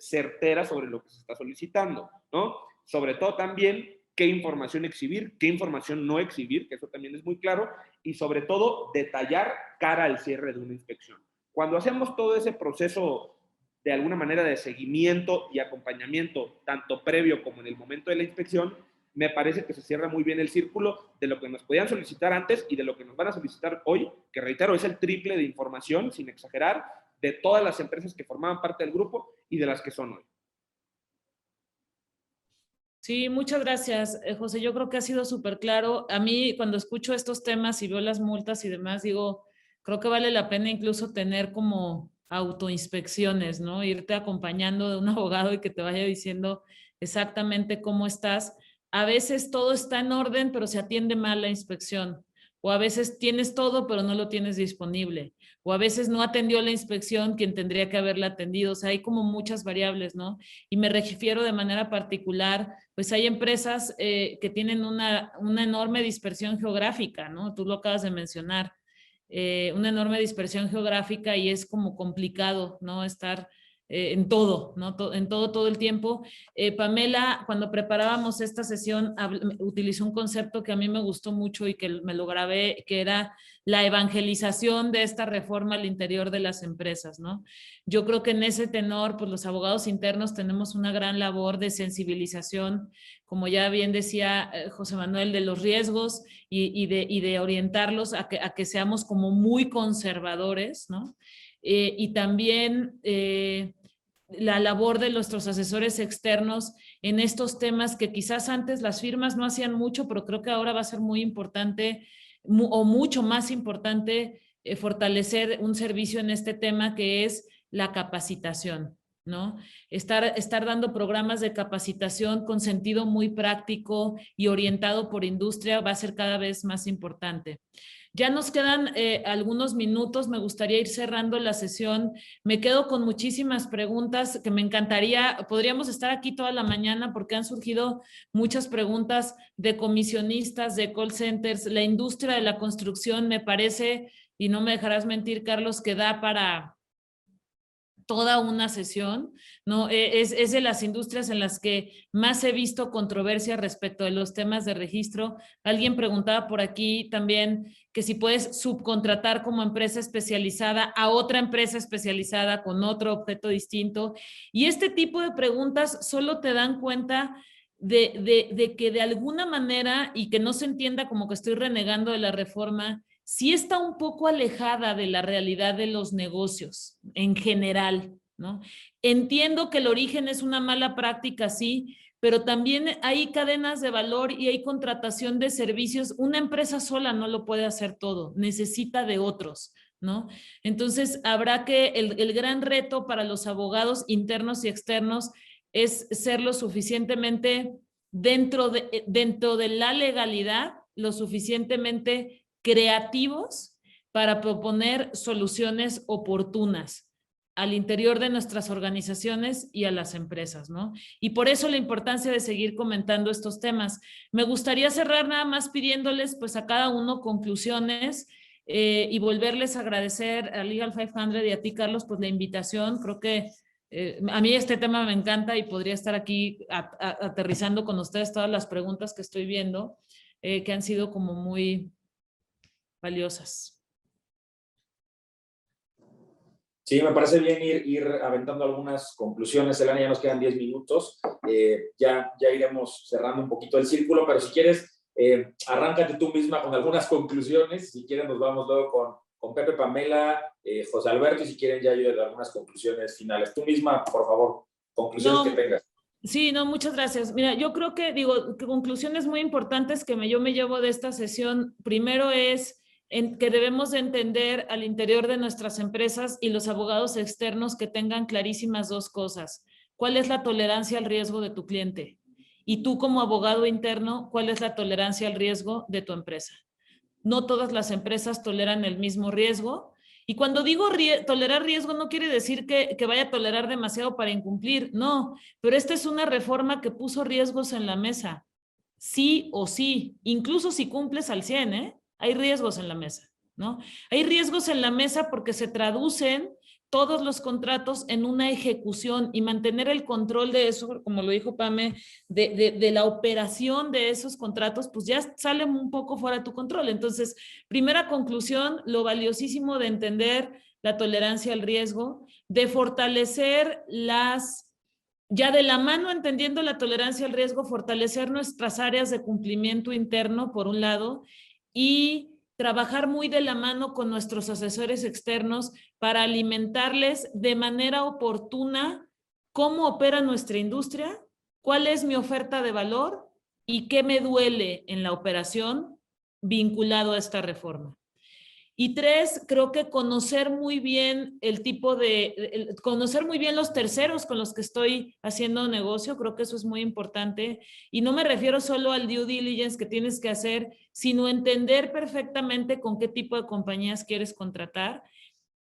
certera sobre lo que se está solicitando, ¿no? Sobre todo también qué información exhibir, qué información no exhibir, que eso también es muy claro, y sobre todo detallar cara al cierre de una inspección. Cuando hacemos todo ese proceso de alguna manera de seguimiento y acompañamiento, tanto previo como en el momento de la inspección, me parece que se cierra muy bien el círculo de lo que nos podían solicitar antes y de lo que nos van a solicitar hoy, que reitero, es el triple de información, sin exagerar, de todas las empresas que formaban parte del grupo y de las que son hoy. Sí, muchas gracias, José. Yo creo que ha sido súper claro. A mí, cuando escucho estos temas y veo las multas y demás, digo, creo que vale la pena incluso tener como autoinspecciones, ¿no? Irte acompañando de un abogado y que te vaya diciendo exactamente cómo estás. A veces todo está en orden, pero se atiende mal la inspección. O a veces tienes todo, pero no lo tienes disponible. O a veces no atendió la inspección quien tendría que haberla atendido. O sea, hay como muchas variables, ¿no? Y me refiero de manera particular, pues hay empresas que tienen una enorme dispersión geográfica, ¿no? Tú lo acabas de mencionar, una enorme dispersión geográfica y es como complicado, ¿no? Estar en todo, ¿no? En todo el tiempo. Pamela, cuando preparábamos esta sesión, utilizó un concepto que a mí me gustó mucho y que me lo grabé, que era la evangelización de esta reforma al interior de las empresas, ¿no? Yo creo que en ese tenor, pues los abogados internos tenemos una gran labor de sensibilización, como ya bien decía José Manuel, de los riesgos y de orientarlos a que seamos como muy conservadores, ¿no? Y también la labor de nuestros asesores externos en estos temas que quizás antes las firmas no hacían mucho, pero creo que ahora va a ser muy importante o mucho más importante fortalecer un servicio en este tema que es la capacitación, ¿no? Estar dando programas de capacitación con sentido muy práctico y orientado por industria va a ser cada vez más importante. Ya nos quedan algunos minutos, me gustaría ir cerrando la sesión. Me quedo con muchísimas preguntas que me encantaría, podríamos estar aquí toda la mañana porque han surgido muchas preguntas de comisionistas, de call centers. La industria de la construcción me parece, y no me dejarás mentir, Carlos, que da para toda una sesión, ¿no? Es de las industrias en las que más he visto controversia respecto de los temas de registro. Alguien preguntaba por aquí también que si puedes subcontratar como empresa especializada a otra empresa especializada con otro objeto distinto. Y este tipo de preguntas solo te dan cuenta de que de alguna manera, y que no se entienda como que estoy renegando de la reforma, sí está un poco alejada de la realidad de los negocios en general, ¿no? Entiendo que el origen es una mala práctica, sí, pero también hay cadenas de valor y hay contratación de servicios. Una empresa sola no lo puede hacer todo, necesita de otros, ¿no? Entonces, habrá que, el gran reto para los abogados internos y externos es ser lo suficientemente dentro de la legalidad, lo suficientemente creativos para proponer soluciones oportunas al interior de nuestras organizaciones y a las empresas, ¿no? Y por eso la importancia de seguir comentando estos temas. Me gustaría cerrar nada más pidiéndoles pues a cada uno conclusiones y volverles a agradecer a Legal 500 y a ti, Carlos, pues la invitación. Creo que a mí este tema me encanta y podría estar aquí aterrizando con ustedes todas las preguntas que estoy viendo, que han sido como muy valiosas. Sí, me parece bien ir aventando algunas conclusiones. Elena, ya nos quedan 10 minutos. Ya iremos cerrando un poquito el círculo, pero si quieres, arráncate tú misma con algunas conclusiones. Si quieren, nos vamos luego con Pepe, Pamela, José Alberto, y si quieren, ya yo de algunas conclusiones finales. Tú misma, por favor, conclusiones que tengas. Sí, no, muchas gracias. Mira, yo creo que, conclusiones muy importantes que yo me llevo de esta sesión. Primero es que debemos de entender al interior de nuestras empresas y los abogados externos que tengan clarísimas dos cosas. ¿Cuál es la tolerancia al riesgo de tu cliente? Y tú como abogado interno, ¿cuál es la tolerancia al riesgo de tu empresa? No todas las empresas toleran el mismo riesgo. Y cuando digo tolerar riesgo, no quiere decir que vaya a tolerar demasiado para incumplir, no, pero esta es una reforma que puso riesgos en la mesa, sí o sí, incluso si cumples al 100, hay riesgos en la mesa, ¿no? Hay riesgos en la mesa porque se traducen todos los contratos en una ejecución y mantener el control de eso, como lo dijo Pame, de la operación de esos contratos, pues ya sale un poco fuera de tu control. Entonces, primera conclusión, lo valiosísimo de entender la tolerancia al riesgo, de fortalecer ya de la mano entendiendo la tolerancia al riesgo, fortalecer nuestras áreas de cumplimiento interno, por un lado, y trabajar muy de la mano con nuestros asesores externos para alimentarles de manera oportuna cómo opera nuestra industria, cuál es mi oferta de valor y qué me duele en la operación vinculado a esta reforma. Y 3, creo que conocer muy bien conocer muy bien los terceros con los que estoy haciendo negocio, creo que eso es muy importante. Y no me refiero solo al due diligence que tienes que hacer, sino entender perfectamente con qué tipo de compañías quieres contratar.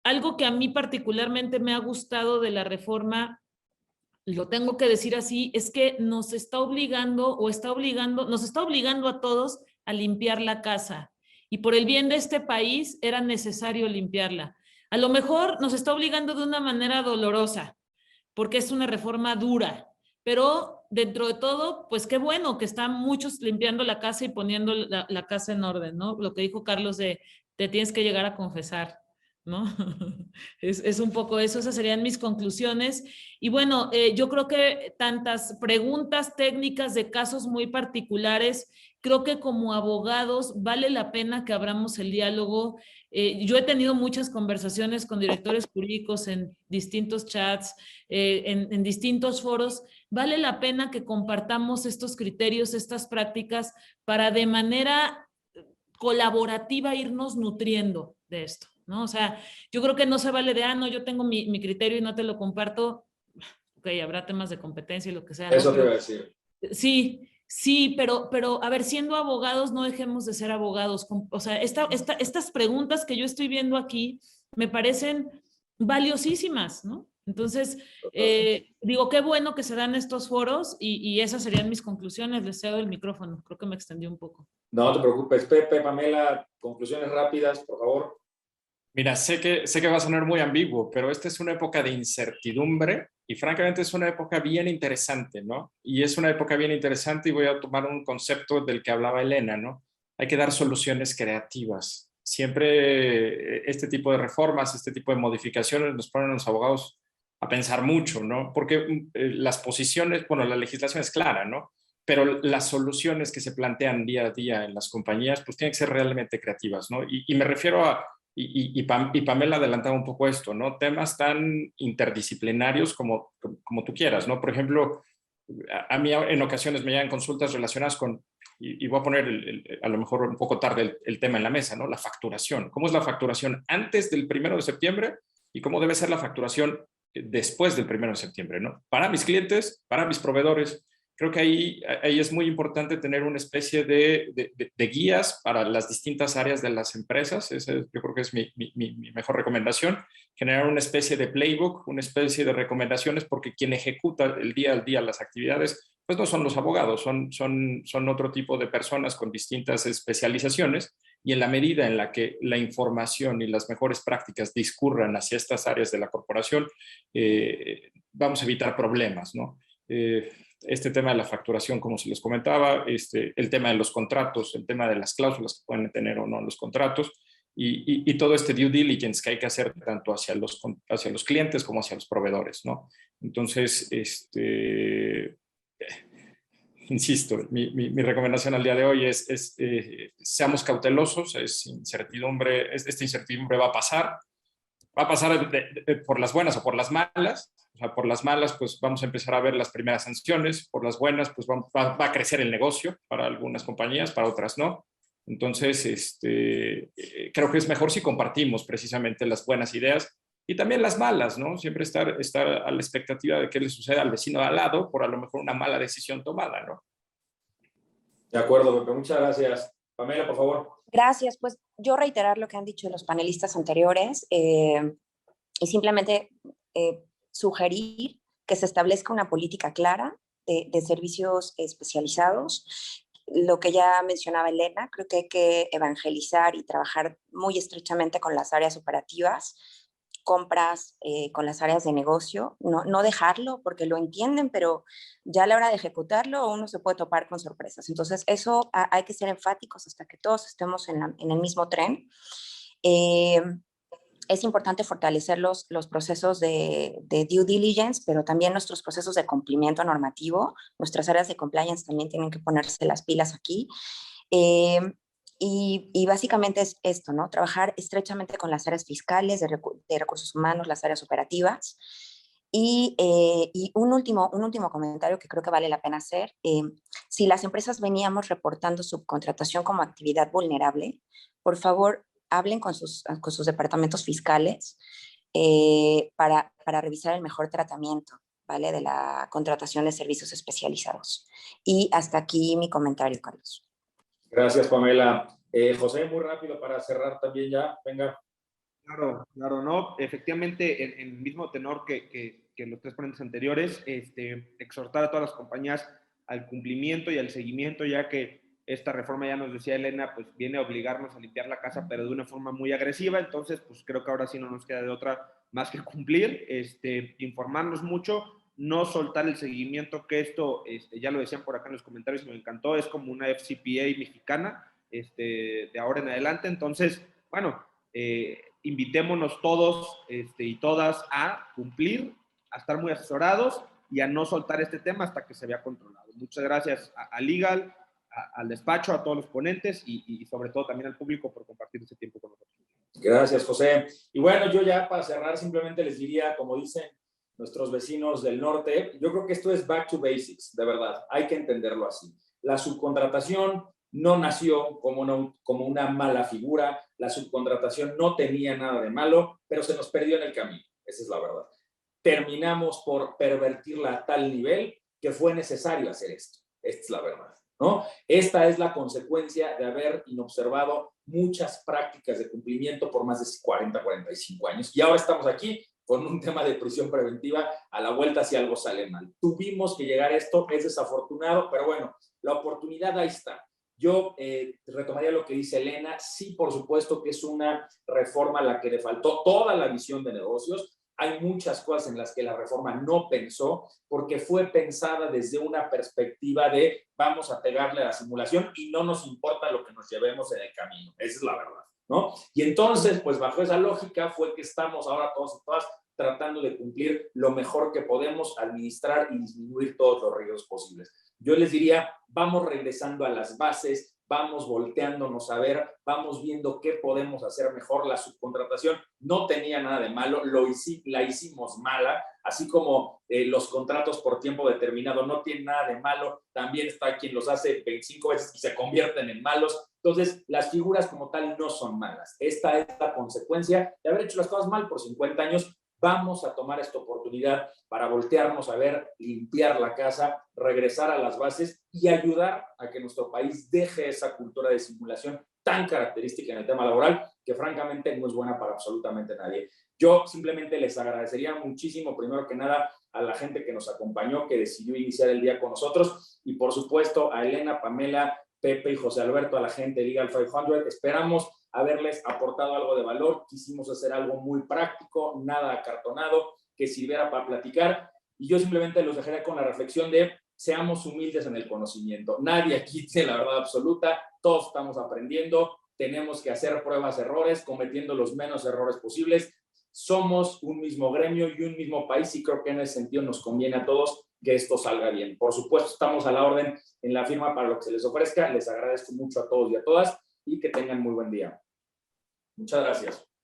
Algo que a mí particularmente me ha gustado de la reforma, lo tengo que decir así, es que nos está obligando a todos a limpiar la casa. Y por el bien de este país era necesario limpiarla. A lo mejor nos está obligando de una manera dolorosa, porque es una reforma dura, pero dentro de todo, pues qué bueno que están muchos limpiando la casa y poniendo la casa en orden, ¿no? Lo que dijo Carlos de te tienes que llegar a confesar, ¿no? Es un poco eso, esas serían mis conclusiones. Y bueno, yo creo que tantas preguntas técnicas de casos muy particulares, creo que como abogados vale la pena que abramos el diálogo. Yo he tenido muchas conversaciones con directores jurídicos en distintos chats, en distintos foros. Vale la pena que compartamos estos criterios, estas prácticas, para de manera colaborativa irnos nutriendo de esto, ¿no? O sea, yo creo que no se vale de, no, yo tengo mi criterio y no te lo comparto. Ok, habrá temas de competencia y lo que sea, ¿no? Eso te iba a decir. Sí, pero a ver, siendo abogados, no dejemos de ser abogados. O sea, estas preguntas que yo estoy viendo aquí me parecen valiosísimas, ¿no? Entonces, digo, qué bueno que se dan estos foros y esas serían mis conclusiones. Les cedo el micrófono. Creo que me extendí un poco. No te preocupes, Pepe, Pamela, conclusiones rápidas, por favor. Mira, sé que va a sonar muy ambiguo, pero esta es una época de incertidumbre y francamente es una época bien interesante, ¿no? Y es una época bien interesante y voy a tomar un concepto del que hablaba Elena, ¿no? Hay que dar soluciones creativas. Siempre este tipo de reformas, este tipo de modificaciones nos ponen a los abogados a pensar mucho, ¿no? Porque las posiciones, bueno, la legislación es clara, ¿no? Pero las soluciones que se plantean día a día en las compañías, pues tienen que ser realmente creativas, ¿no? Y me refiero a y Pamela adelantaba un poco esto, ¿no? Temas tan interdisciplinarios como tú quieras, ¿no? Por ejemplo, a mí en ocasiones me llegan consultas relacionadas con, y voy a poner a lo mejor un poco tarde el tema en la mesa, ¿no? La facturación. ¿Cómo es la facturación antes del 1 de septiembre y cómo debe ser la facturación después del 1 de septiembre, ¿no? Para mis clientes, para mis proveedores. Creo que ahí es muy importante tener una especie de guías para las distintas áreas de las empresas. Yo creo que es mi mejor recomendación. Generar una especie de playbook, una especie de recomendaciones, porque quien ejecuta el día al día las actividades, pues no son los abogados, son otro tipo de personas con distintas especializaciones. Y en la medida en la que la información y las mejores prácticas discurran hacia estas áreas de la corporación, vamos a evitar problemas, ¿no? Este tema de la facturación, como se les comentaba, el tema de los contratos, el tema de las cláusulas que pueden tener o no los contratos, y todo este due diligence que hay que hacer tanto hacia los clientes como hacia los proveedores, ¿no? Entonces, insisto, mi recomendación al día de hoy es seamos cautelosos, esta incertidumbre va a pasar por las buenas o por las malas. O sea, por las malas, pues vamos a empezar a ver las primeras sanciones, por las buenas, pues va a crecer el negocio para algunas compañías, para otras no. Entonces, creo que es mejor si compartimos precisamente las buenas ideas y también las malas, ¿no? Siempre estar a la expectativa de qué le sucede al vecino de al lado por a lo mejor una mala decisión tomada, ¿no? De acuerdo, Pepe. Muchas gracias. Pamela, por favor. Gracias. Pues yo reiterar lo que han dicho los panelistas anteriores y simplemente sugerir que se establezca una política clara de servicios especializados. Lo que ya mencionaba Elena, creo que hay que evangelizar y trabajar muy estrechamente con las áreas operativas, compras con las áreas de negocio, no dejarlo porque lo entienden, pero ya a la hora de ejecutarlo uno se puede topar con sorpresas. Entonces eso hay que ser enfáticos hasta que todos estemos en el mismo tren. Es importante fortalecer los procesos de due diligence, pero también nuestros procesos de cumplimiento normativo. Nuestras áreas de compliance también tienen que ponerse las pilas aquí. Y básicamente es esto, ¿no? Trabajar estrechamente con las áreas fiscales, de recursos humanos, las áreas operativas. Y un último comentario que creo que vale la pena hacer. Si las empresas veníamos reportando subcontratación como actividad vulnerable, por favor, hablen con sus departamentos fiscales para revisar el mejor tratamiento, ¿vale? De la contratación de servicios especializados. Y hasta aquí mi comentario, Carlos. Gracias, Pamela. José, muy rápido para cerrar también ya. Venga. Claro, no. Efectivamente, en el mismo tenor que los tres ponentes anteriores, exhortar a todas las compañías al cumplimiento y al seguimiento, ya que esta reforma, ya nos decía Elena, pues viene a obligarnos a limpiar la casa, pero de una forma muy agresiva. Entonces, pues creo que ahora sí no nos queda de otra más que cumplir, informarnos mucho, no soltar el seguimiento, que esto, ya lo decían por acá en los comentarios y me encantó, es como una FCPA mexicana, de ahora en adelante. Entonces, bueno, invitémonos todos y todas a cumplir, a estar muy asesorados y a no soltar este tema hasta que se vea controlado. Muchas gracias a Legal, al despacho, a todos los ponentes y sobre todo también al público por compartir este tiempo con nosotros. Gracias, José. Y bueno, yo ya para cerrar simplemente les diría, como dicen nuestros vecinos del norte, yo creo que esto es back to basics, de verdad, hay que entenderlo así. La subcontratación no nació como una mala figura, la subcontratación no tenía nada de malo, pero se nos perdió en el camino, esa es la verdad. Terminamos por pervertirla a tal nivel que fue necesario hacer esto, esta es la verdad, ¿no? Esta es la consecuencia de haber inobservado muchas prácticas de cumplimiento por más de 40, 45 años, y ahora estamos aquí con un tema de prisión preventiva a la vuelta si algo sale mal. Tuvimos que llegar a esto, es desafortunado, pero bueno, la oportunidad ahí está. Yo retomaría lo que dice Elena, sí, por supuesto que es una reforma a la que le faltó toda la visión de negocios. Hay muchas cosas en las que la reforma no pensó, porque fue pensada desde una perspectiva de vamos a pegarle a la simulación y no nos importa lo que nos llevemos en el camino. Esa es la verdad, ¿no? Y entonces, pues bajo esa lógica fue que estamos ahora todos y todas tratando de cumplir lo mejor que podemos, administrar y disminuir todos los riesgos posibles. Yo les diría, vamos regresando a las bases, vamos volteándonos a ver, vamos viendo qué podemos hacer mejor. La subcontratación no tenía nada de malo, la hicimos mala, así como los contratos por tiempo determinado no tienen nada de malo, también está quien los hace 25 veces y se convierten en malos. Entonces, las figuras como tal no son malas. Esta es la consecuencia de haber hecho las cosas mal por 50 años. Vamos a tomar esta oportunidad para voltearnos a ver, limpiar la casa, regresar a las bases y ayudar a que nuestro país deje esa cultura de simulación tan característica en el tema laboral, que francamente no es buena para absolutamente nadie. Yo simplemente les agradecería muchísimo, primero que nada, a la gente que nos acompañó, que decidió iniciar el día con nosotros, y por supuesto a Elena, Pamela, Pepe y José Alberto, a la gente de Legal 500. Esperamos haberles aportado algo de valor. Quisimos hacer algo muy práctico, nada acartonado, que sirviera para platicar. Y yo simplemente los dejaré con la reflexión de seamos humildes en el conocimiento. Nadie aquí tiene la verdad absoluta, todos estamos aprendiendo. tenemos que hacer pruebas, errores, cometiendo los menos errores posibles. Somos un mismo gremio y un mismo país y creo que en ese sentido nos conviene a todos que esto salga bien. Por supuesto, estamos a la orden en la firma para lo que se les ofrezca. Les agradezco mucho a todos y a todas y que tengan muy buen día. Muchas gracias.